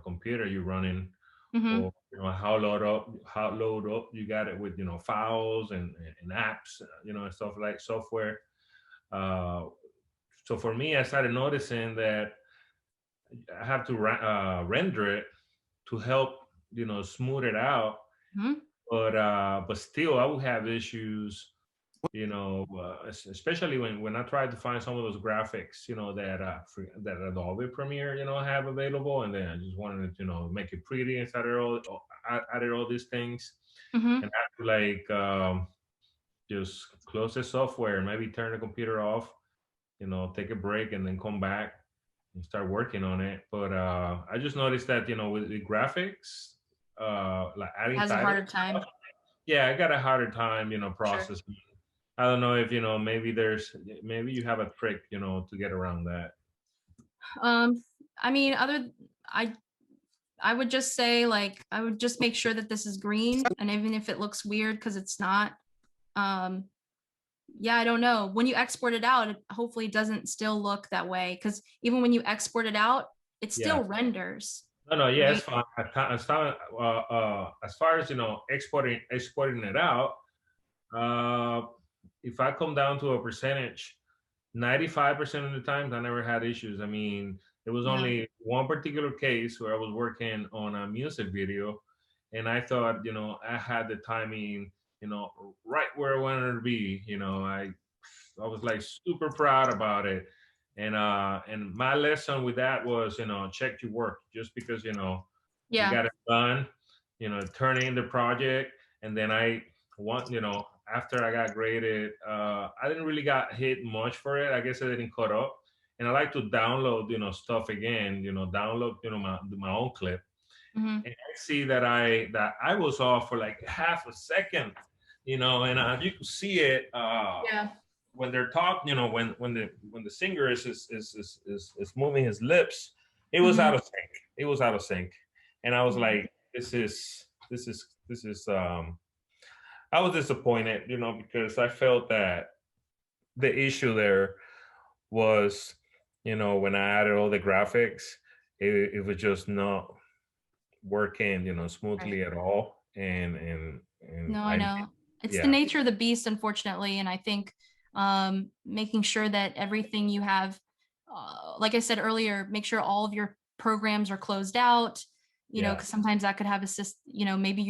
computer you're running, Mhm. or how load up you got it with files and apps, and stuff like software. So for me, I started noticing that I have to render it to help smooth it out. Mhm. But still I would have issues, especially when I tried to find some of those graphics, that Adobe Premiere, have available, and then I just wanted to, make it pretty and added all these things, Mhm. and I had to just close the software, maybe turn the computer off, take a break, and then come back and start working on it. But I just noticed that with the graphics, like adding Has a titles, harder time. yeah, I got a harder time, processing. I don't know if maybe you have a trick, to get around that. I mean, I would just say, like, I would just make sure that this is green, and even if it looks weird because it's not, yeah, I don't know. When you export it out, it hopefully doesn't still look that way, because even when you export it out, it still Yeah. renders. No, yeah, it's Right. fine. As far as exporting it out, if I come down to a percentage, 95% of the times I never had issues. I mean, there was Yeah. only one particular case where I was working on a music video, and I thought, I had the timing, right where I wanted to be. I was like super proud about it. And my lesson with that was, check your work. Just because, you Yeah. got it done, turn in the project. And then I want, after I got graded, I didn't really got hit much for it. I guess I didn't cut up. And I like to download, stuff again, download, my own clip. Mhm. And I see that I was off for like half a second, and you could see it Yeah. when they're talking, when the singer is moving his lips. It was out of sync. It was out of sync, and I was like, this is. I was disappointed, because I felt that the issue there was, when I added all the graphics, it was just not working, smoothly Right. at all, and No, I know. It's the yeah. nature of the beast, unfortunately. And I think making sure that everything you have, like I said earlier, make sure all of your programs are closed out, Yeah. because sometimes that could have maybe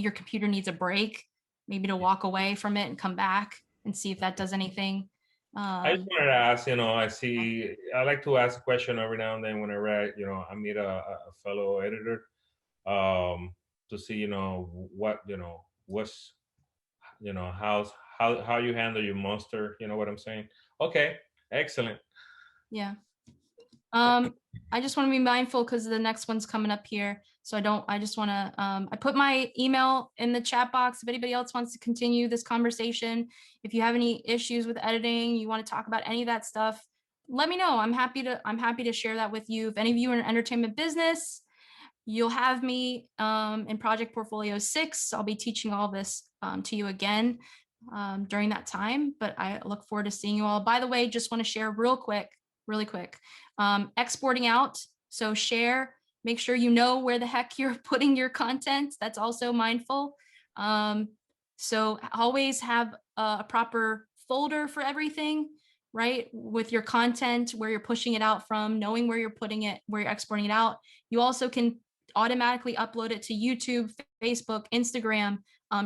your computer needs a break, maybe to walk away from it and come back and see if that does anything. I just wanted to ask, I like to ask a question every now and then whenever I meet a fellow editor, to see, what's, how you handle your monster, you know what I'm saying? Okay, excellent. Yeah. I just want to be mindful because the next one's coming up here. So I just want to, I put my email in the chat box. If anybody else wants to continue this conversation, if you have any issues with editing, you want to talk about any of that stuff, let me know. I'm happy to share that with you. If any of you are in entertainment business, You'll have me in project portfolio 6. I'll be teaching all this to you again during that time, but I look forward to seeing you all. By the way, just want to share really quick, exporting out. So share, make sure you know where the heck you're putting your content. That's also mindful. So always have a proper folder for everything, right? With your content, where you're pushing it out from, knowing where you're putting it, where you're exporting it out. You also can automatically upload it to YouTube, Facebook, Instagram,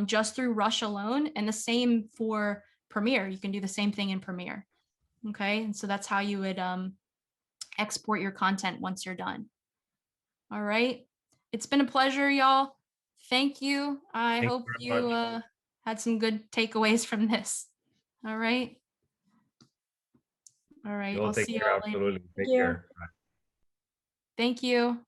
just through Rush alone. And the same for Premiere. You can do the same thing in Premiere. Okay. And so that's how you would export your content once you're done. All right. It's been a pleasure, y'all. Thank you. I Thank you hope very you much. had some good takeaways from this. All right. All right. You'll I'll take see care. y'all later. Absolutely. Take you. care. Thank you.